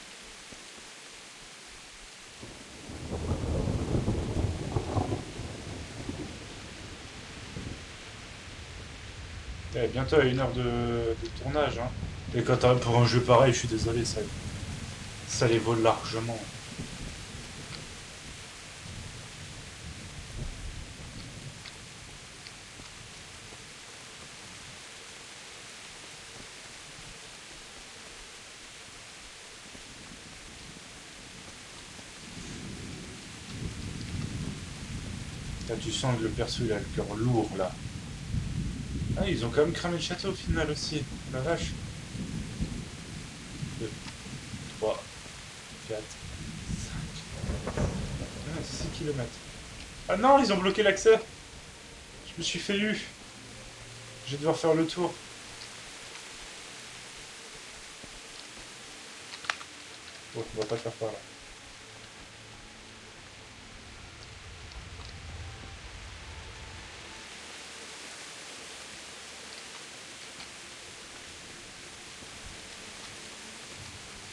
Bientôt à 1 heure de tournage. Hein. Et quand pour un jeu pareil, je suis désolé, ça les vaut largement. Là, tu sens que le perso il a le cœur lourd là. Ah, ils ont quand même cramé le château au final aussi. La vache. 2, 3, 4, 5, 6 km. Ah non, ils ont bloqué l'accès. Je me suis fait eu. Je vais devoir faire le tour. Bon, on va pas le faire par là.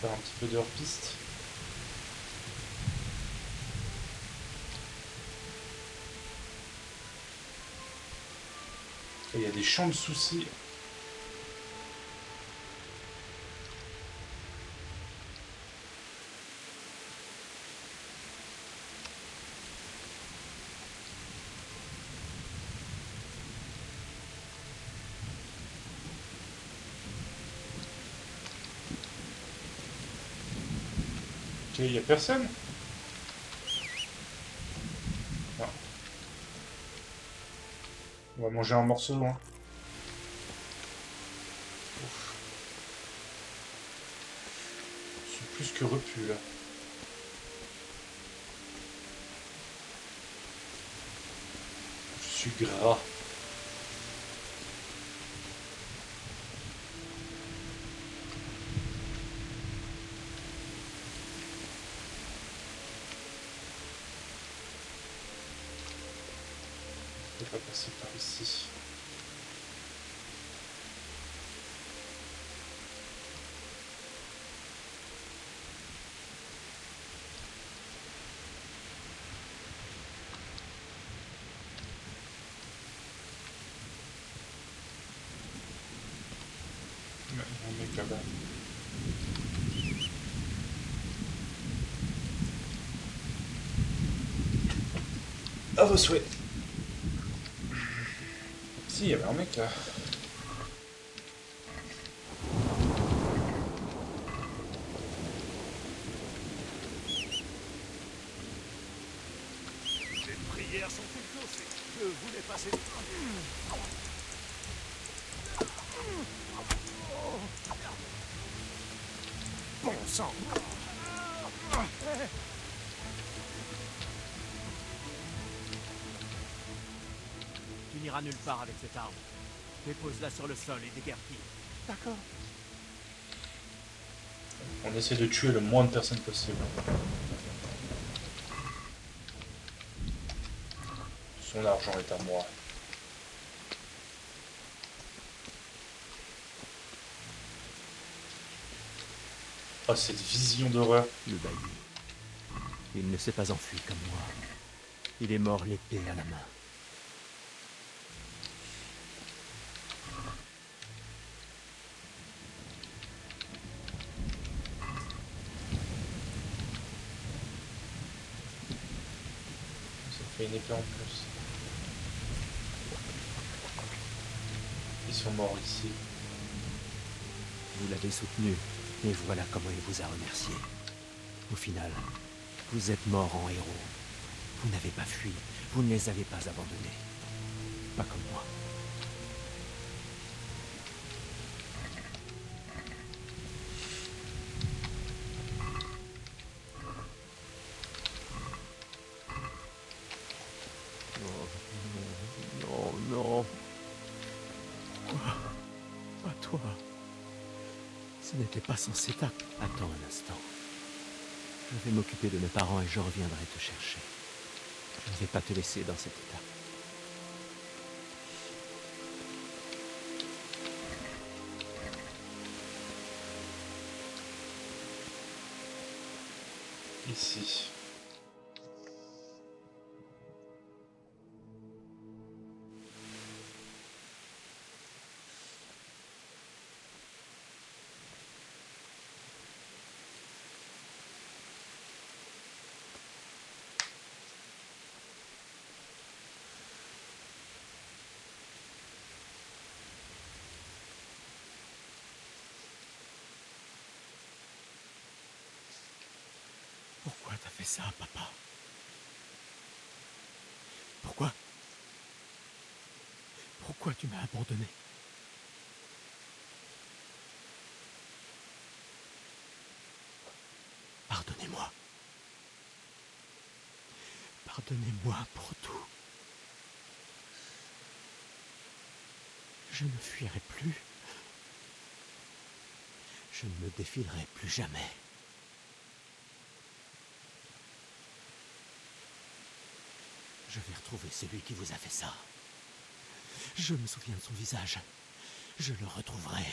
Faire un petit peu de hors-piste. Il y a des champs de soucis. y a personne? Non. On va manger un morceau, hein. Ouf. Je suis plus que repu, là. Je suis gras. Je vais pas passer par ici. Ouais, un mec là-bas. À vos souhaits. Si, il y avait un mec là. Les prières sont exaucées. Je voulais passer le temps. Bon sang! Tu n'iras nulle part avec cette arme. Dépose-la sur le sol et déguerpis. D'accord. On essaie de tuer le moins de personnes possible. Son argent est à moi. Oh, cette vision d'horreur. Le bailli. Il ne s'est pas enfui comme moi. Il est mort l'épée à la main. Ça fait une épée en plus. Ils sont morts ici. Vous l'avez soutenu, et voilà comment il vous a remercié. Au final, vous êtes mort en héros. Vous n'avez pas fui, vous ne les avez pas abandonnés. Pas comme moi. Non, non. Pourquoi? Pas toi. Ce n'était pas censé t'attendre. Attends un instant. Je vais m'occuper de mes parents et je reviendrai te chercher. Je ne vais pas te laisser dans cet état. Ici. Pourquoi t'as fait ça, papa? Pourquoi? Pourquoi tu m'as abandonné? Pardonnez-moi. Pardonnez-moi pour tout. Je ne fuirai plus. Je ne me défilerai plus jamais. Je vais retrouver celui qui vous a fait ça. Je me souviens de son visage. Je le retrouverai.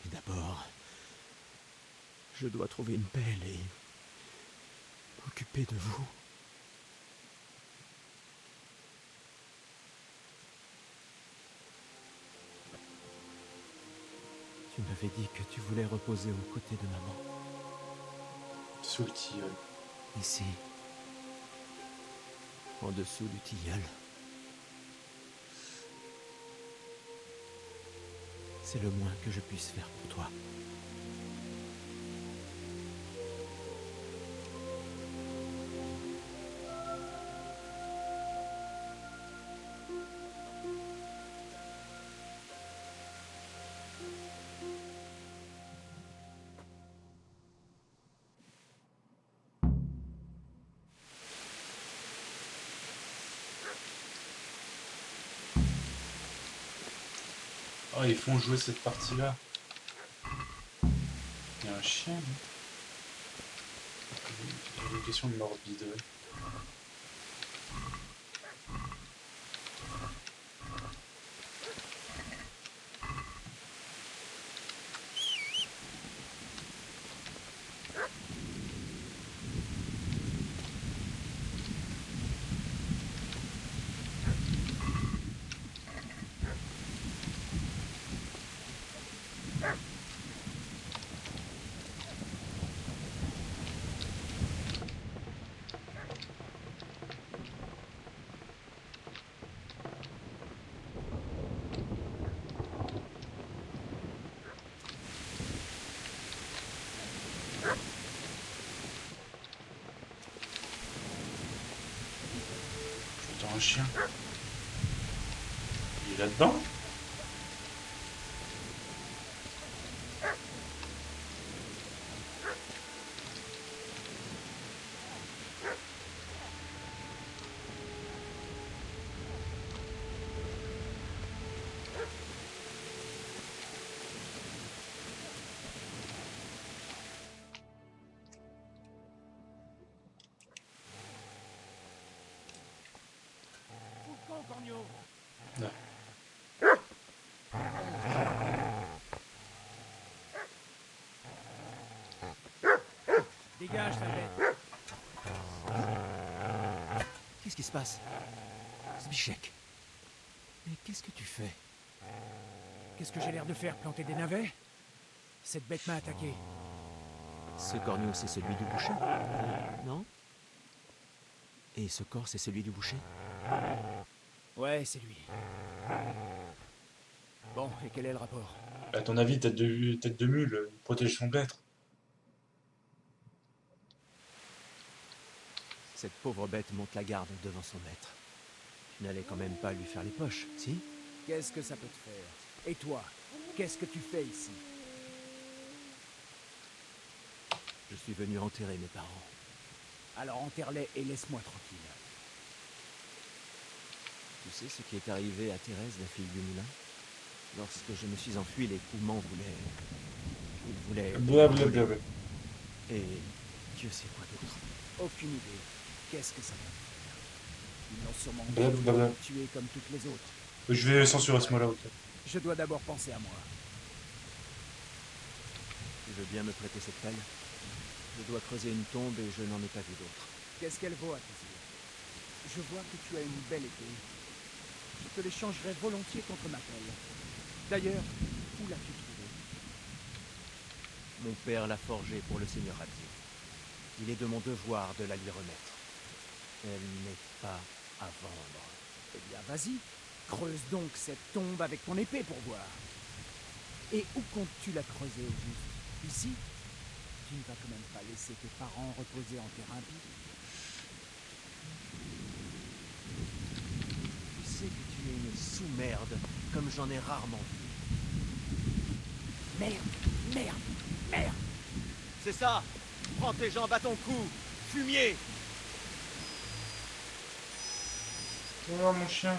Et d'abord, je dois trouver une pelle et m'occuper de vous. Tu m'avais dit que tu voulais reposer aux côtés de maman. Sous le tilleul. Ici. En dessous du tilleul. C'est le moins que je puisse faire pour toi. Oh, ils font jouer cette partie-là. Il y a un chien. Il y a une question de morbide. Ouais. J'entends un chien. Il est là-dedans? Non. Dégage, ta bête. Qu'est-ce qui se passe? Zbyszek. Mais qu'est-ce que tu fais? Qu'est-ce que j'ai l'air de faire? Planter des navets? Cette bête m'a attaqué. Ce corneau, c'est celui du boucher? Non? Et ce corps, c'est celui du boucher? Ouais, c'est lui. Bon, et quel est le rapport? À ton avis, tête de mule, il protège son maître. Cette pauvre bête monte la garde devant son maître. Tu n'allais quand même pas lui faire les poches, si? Qu'est-ce que ça peut te faire? Et toi, qu'est-ce que tu fais ici? Je suis venu enterrer mes parents. Alors enterre-les et laisse-moi tranquille. Tu sais ce qui est arrivé à Thérèse, la fille du moulin? Lorsque je me suis enfui, les Coumans voulaient... Ils voulaient... Blablabla. Et Dieu sait quoi d'autre. Aucune idée. Qu'est-ce que ça va faire? Ils l'ont sûrement Blablabla. tué comme toutes les autres. Je vais censurer ce mot-là, ok. Je dois d'abord penser à moi. Tu veux bien me prêter cette pelle? Je dois creuser une tombe et je n'en ai pas vu d'autre. Qu'est-ce qu'elle vaut à tes yeux? Je vois que tu as une belle épée. Je te l'échangerai volontiers contre ma pelle. D'ailleurs, où l'as-tu trouvée? Mon père l'a forgée pour le seigneur Radzic. Il est de mon devoir de la lui remettre. Elle n'est pas à vendre. Eh bien, vas-y. Creuse donc cette tombe avec ton épée pour voir. Et où comptes-tu la creuser au juste? Ici? Tu ne vas quand même pas laisser tes parents reposer en terrain vide. Tu sais que tu es une sous-merde, comme j'en ai rarement vu. Merde, merde, merde. C'est ça! Prends tes jambes à ton cou! Fumier! Oh mon chien.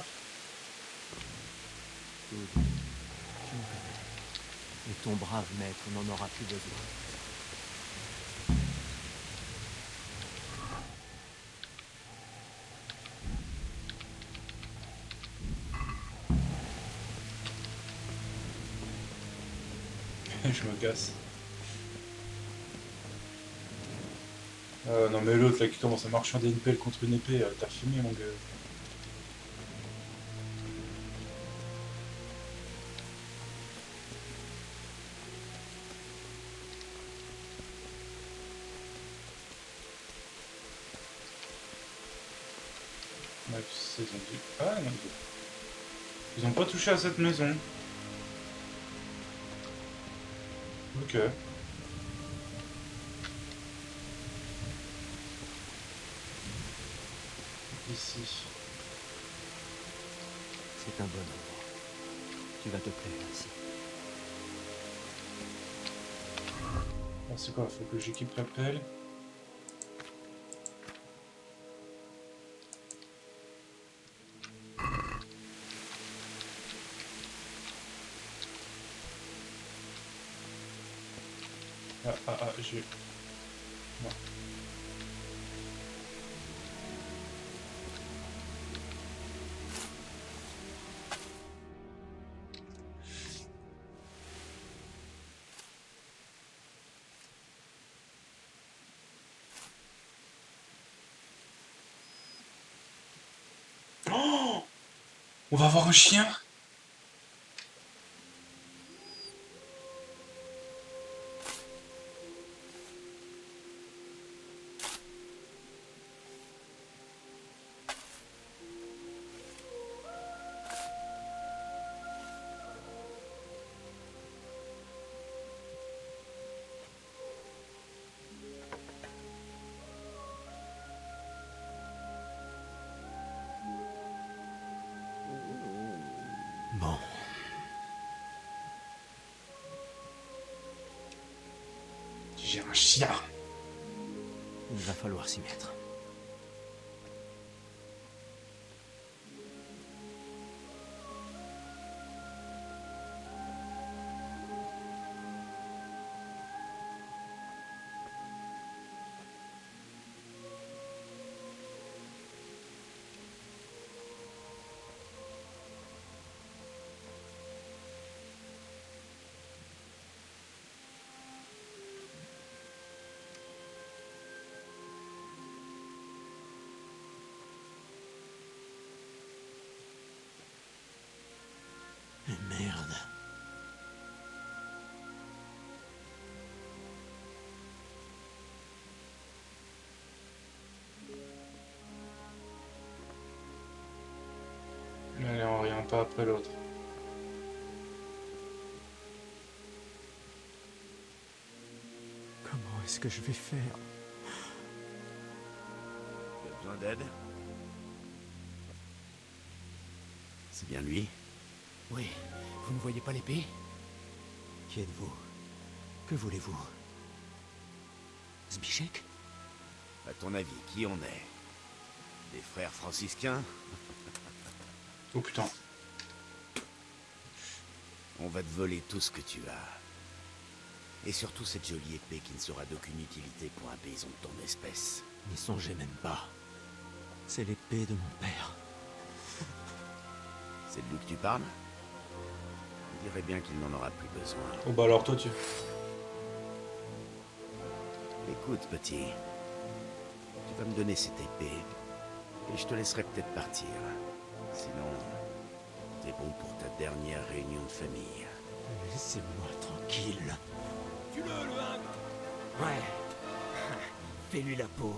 Good. Tu me connais. Et ton brave maître n'en aura plus besoin. Je me casse. Non mais l'autre là qui commence à marchander une pelle contre une épée, t'as fumé mon gars. Ouais, ils ont dit... Ah non, ils ont pas touché à cette maison. Ok. Ici. C'est un bon endroit. Tu vas te plaire ici. Ah, c'est quoi? Faut que j'équipe la pelle. J'ai... Non. Oh, on va avoir un chien? Bon. J'ai un chien. Il va falloir s'y mettre. Merde. Allez, on revient pas après l'autre. Comment est-ce que je vais faire? Tu as besoin d'aide? C'est bien lui? Oui, vous ne voyez pas l'épée? Qui êtes-vous? Que voulez-vous? Zbiszek? À ton avis, qui on est? Des frères franciscains? Oh putain. On va te voler tout ce que tu as. Et surtout cette jolie épée qui ne sera d'aucune utilité pour un paysan de ton espèce. N'y songez même pas. C'est l'épée de mon père. C'est de lui que tu parles? On dirait bien qu'il n'en aura plus besoin. Oh bah alors toi tu... Écoute, petit. Tu vas me donner cette épée. Et je te laisserai peut-être partir. Sinon, t'es bon pour ta dernière réunion de famille. Laissez-moi tranquille. Tue-le, le hingre! Ouais. Fais-lui la peau.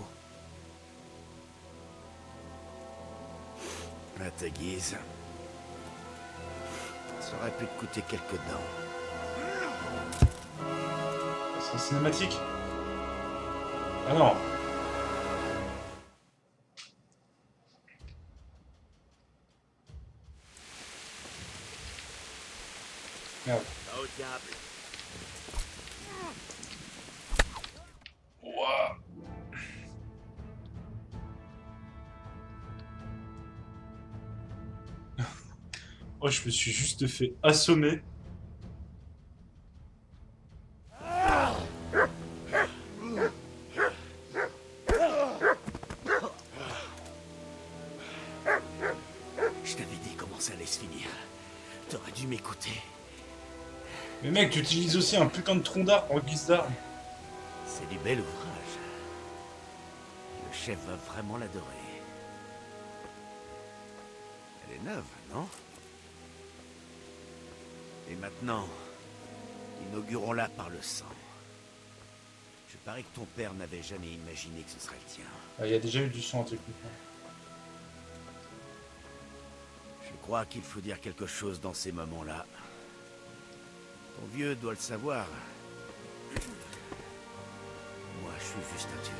À ta guise. Ça aurait pu te coûter quelques dents. C'est un cinématique? Ah non. Merde. Va au diable. Ouah. Oh, je me suis juste fait assommer. Je t'avais dit comment ça allait se finir. T'aurais dû m'écouter. Mais mec, tu utilises aussi un putain de tronc d'arbre en guise d'arme. C'est du bel ouvrage. Le chef va vraiment l'adorer. Elle est neuve, non? Et maintenant, inaugurons-la par le sang. Je parie que ton père n'avait jamais imaginé que ce serait le tien. Ah, il y a déjà eu du sang techniquement. Je crois qu'il faut dire quelque chose dans ces moments-là. Ton vieux doit le savoir. Moi, je suis juste un tueur.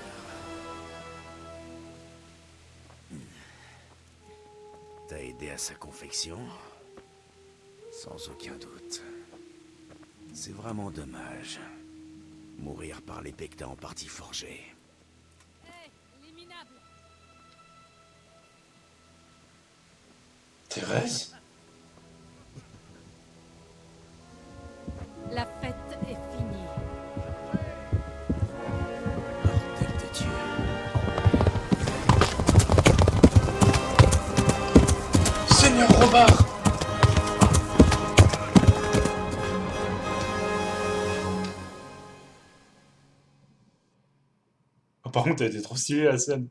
T'as aidé à sa confection? Sans aucun doute. C'est vraiment dommage. Mourir par l'épée que t'as en partie forgée. Hé, les minables. Thérèse? La fête est finie. Bordel de Dieu. Seigneur Robard! Oh, par contre, elle était trop stylée la scène.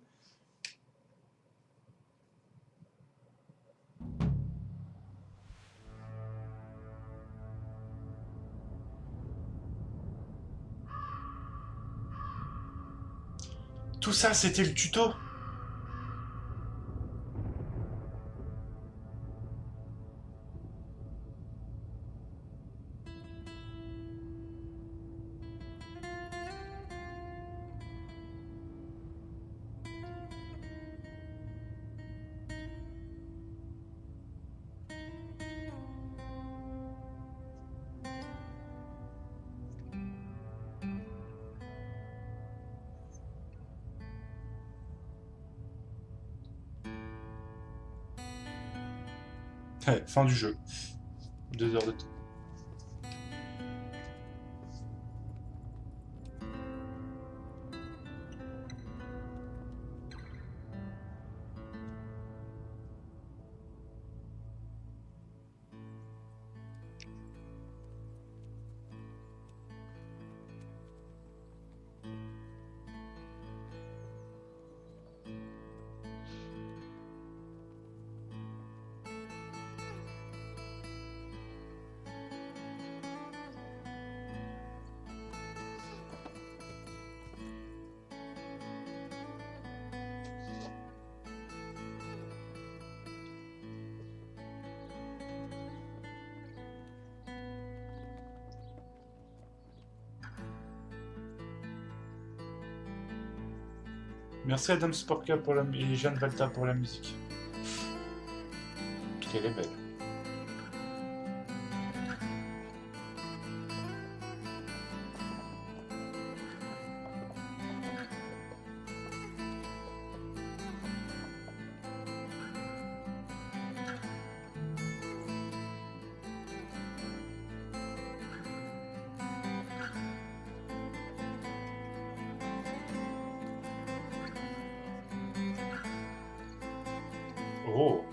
Tout ça, c'était le tuto? Ouais, fin du jeu. 2 heures de temps. Merci Adam Sporka pour et Jeanne Valta pour la musique. Qu'elle est belle. Oh.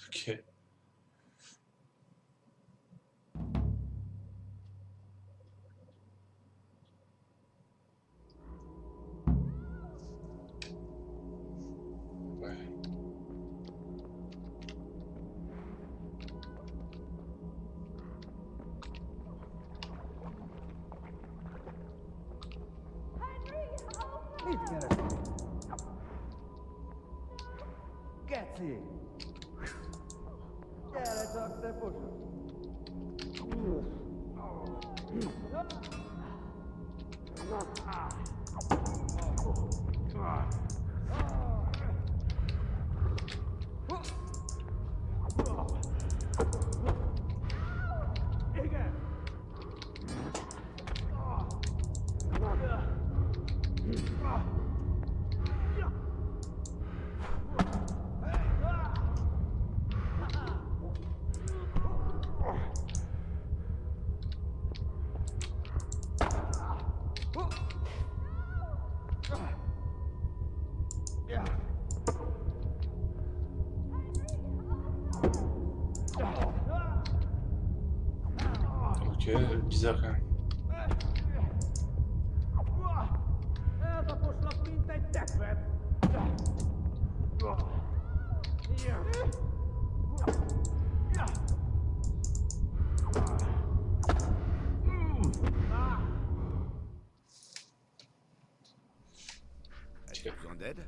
Ok. Ouais. Cazzi! Gyere csak, te fosod! Igen! Ok, bizarre quand même. Iată fost la pinte tepet! As-tu besoin d'aide?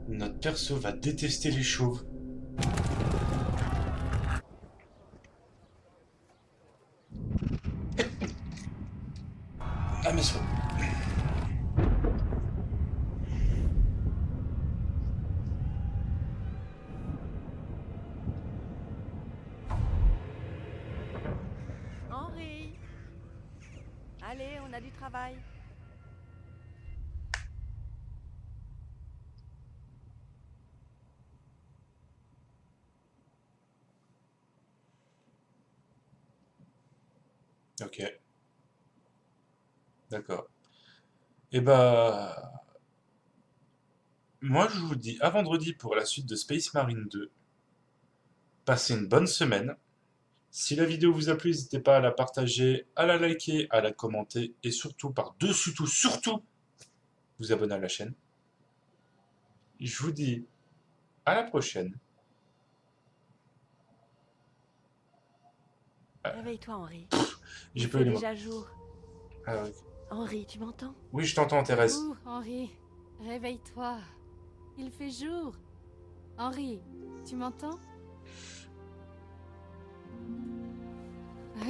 Notre perso va détester les chauves. Ah mais ça. Henri! Allez, on a du travail. Ok. D'accord. Et bah... Moi, je vous dis à vendredi pour la suite de Space Marine 2. Passez une bonne semaine. Si la vidéo vous a plu, n'hésitez pas à la partager, à la liker, à la commenter et surtout, par-dessus tout, surtout, vous abonner à la chaîne. Je vous dis à la prochaine. Réveille-toi, Henri. J'ai Il pas fait eu les mots. déjà jour. Ah, oui. Henri, tu m'entends? Oui, je t'entends, Thérèse. Ouh, Henri, réveille-toi. Il fait jour. Henri, tu m'entends?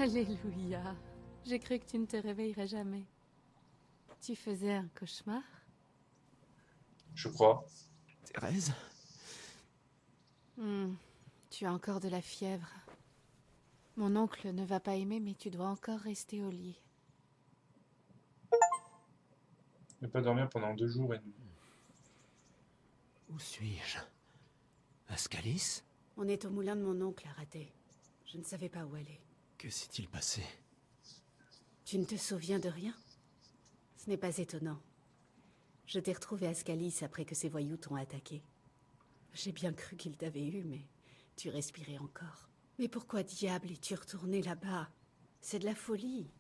Alléluia. J'ai cru que tu ne te réveillerais jamais. Tu faisais un cauchemar? Je crois. Thérèse? Tu as encore de la fièvre. Mon oncle ne va pas aimer, mais tu dois encore rester au lit. Ne pas dormir pendant 2 jours et demi. Où suis-je? À Scalis? On est au moulin de mon oncle à rater. Je ne savais pas où aller. Que s'est-il passé? Tu ne te souviens de rien? Ce n'est pas étonnant. Je t'ai retrouvé à Scalis après que ces voyous t'ont attaqué. J'ai bien cru qu'ils t'avaient eu, mais tu respirais encore. Mais pourquoi diable es-tu retourné là-bas? C'est de la folie.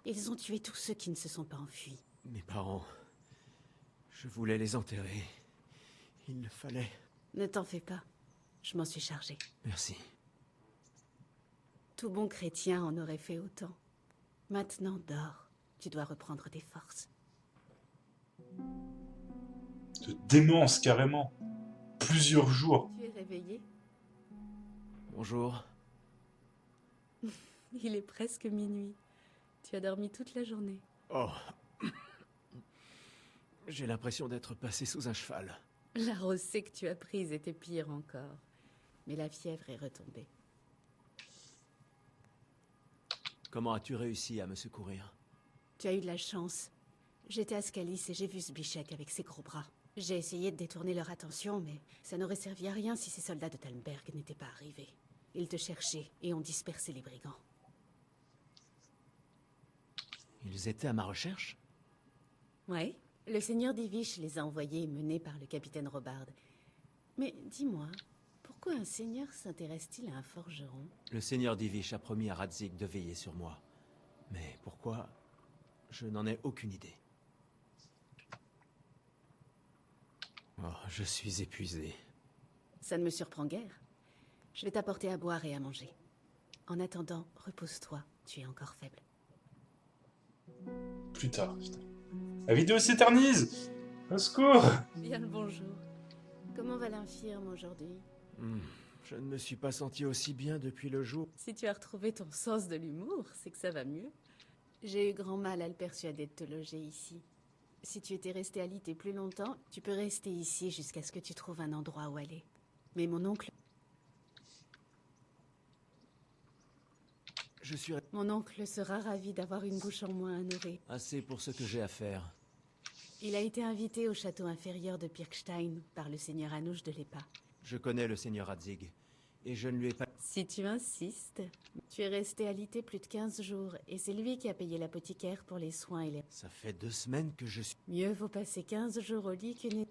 Ils ont tué tous ceux qui ne se sont pas enfuis. Mes parents... Je voulais les enterrer. Il le fallait. Ne t'en fais pas. Je m'en suis chargée. Merci. Tout bon chrétien en aurait fait autant. Maintenant, dors. Tu dois reprendre tes forces. De démence, carrément. Plusieurs jours. Tu es réveillé? Bonjour. Il est presque minuit. Tu as dormi toute la journée. Oh. J'ai l'impression d'être passé sous un cheval. La rosée que tu as prise était pire encore. Mais la fièvre est retombée. Comment as-tu réussi à me secourir? Tu as eu de la chance. J'étais à Scalis et j'ai vu Zbyszek avec ses gros bras. J'ai essayé de détourner leur attention, mais ça n'aurait servi à rien si ces soldats de Talmberg n'étaient pas arrivés. Ils te cherchaient et ont dispersé les brigands. Ils étaient à ma recherche? Ouais, le seigneur d'Ivish les a envoyés menés par le capitaine Robard. Mais dis-moi, pourquoi un seigneur s'intéresse-t-il à un forgeron? Le seigneur d'Ivish a promis à Radzig de veiller sur moi. Mais pourquoi? Je n'en ai aucune idée. Oh, je suis épuisé. Ça ne me surprend guère. Je vais t'apporter à boire et à manger. En attendant, repose-toi, tu es encore faible. Plus tard, putain. La vidéo s'éternise! Au secours! Bien le bonjour. Comment va l'infirme aujourd'hui? Je ne me suis pas senti aussi bien depuis le jour. Si tu as retrouvé ton sens de l'humour, c'est que ça va mieux. J'ai eu grand mal à le persuader de te loger ici. Si tu étais resté à Lité plus longtemps, tu peux rester ici jusqu'à ce que tu trouves un endroit où aller. Mais mon oncle... Mon oncle sera ravi d'avoir une bouche en moins à nourrir. Assez pour ce que j'ai à faire. Il a été invité au château inférieur de Pirkstein par le seigneur Anouche de l'Épa. Je connais le seigneur Radzig, et je ne lui ai pas... Si tu insistes, tu es resté alité plus de 15 jours, et c'est lui qui a payé l'apothicaire pour les soins et les... Ça fait 2 semaines que je suis... Mieux vaut passer 15 jours au lit qu'une...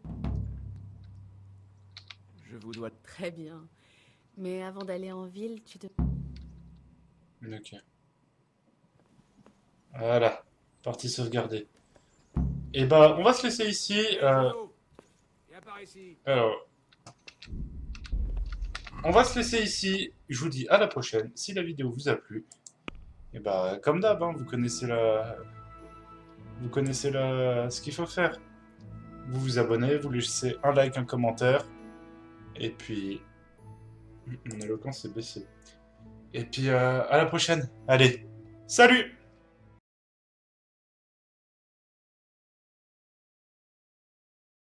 Je vous dois... Très bien. Mais avant d'aller en ville, tu te... Ok. Voilà. Partie sauvegardée. Et bah, on va se laisser ici. Viens par ici. Alors, on va se laisser ici. Je vous dis à la prochaine. Si la vidéo vous a plu, et bah, comme d'hab, hein, vous connaissez ce qu'il faut faire. Vous vous abonnez, vous laissez un like, un commentaire, et puis mon éloquence est baissée. Et puis à la prochaine. Allez, salut!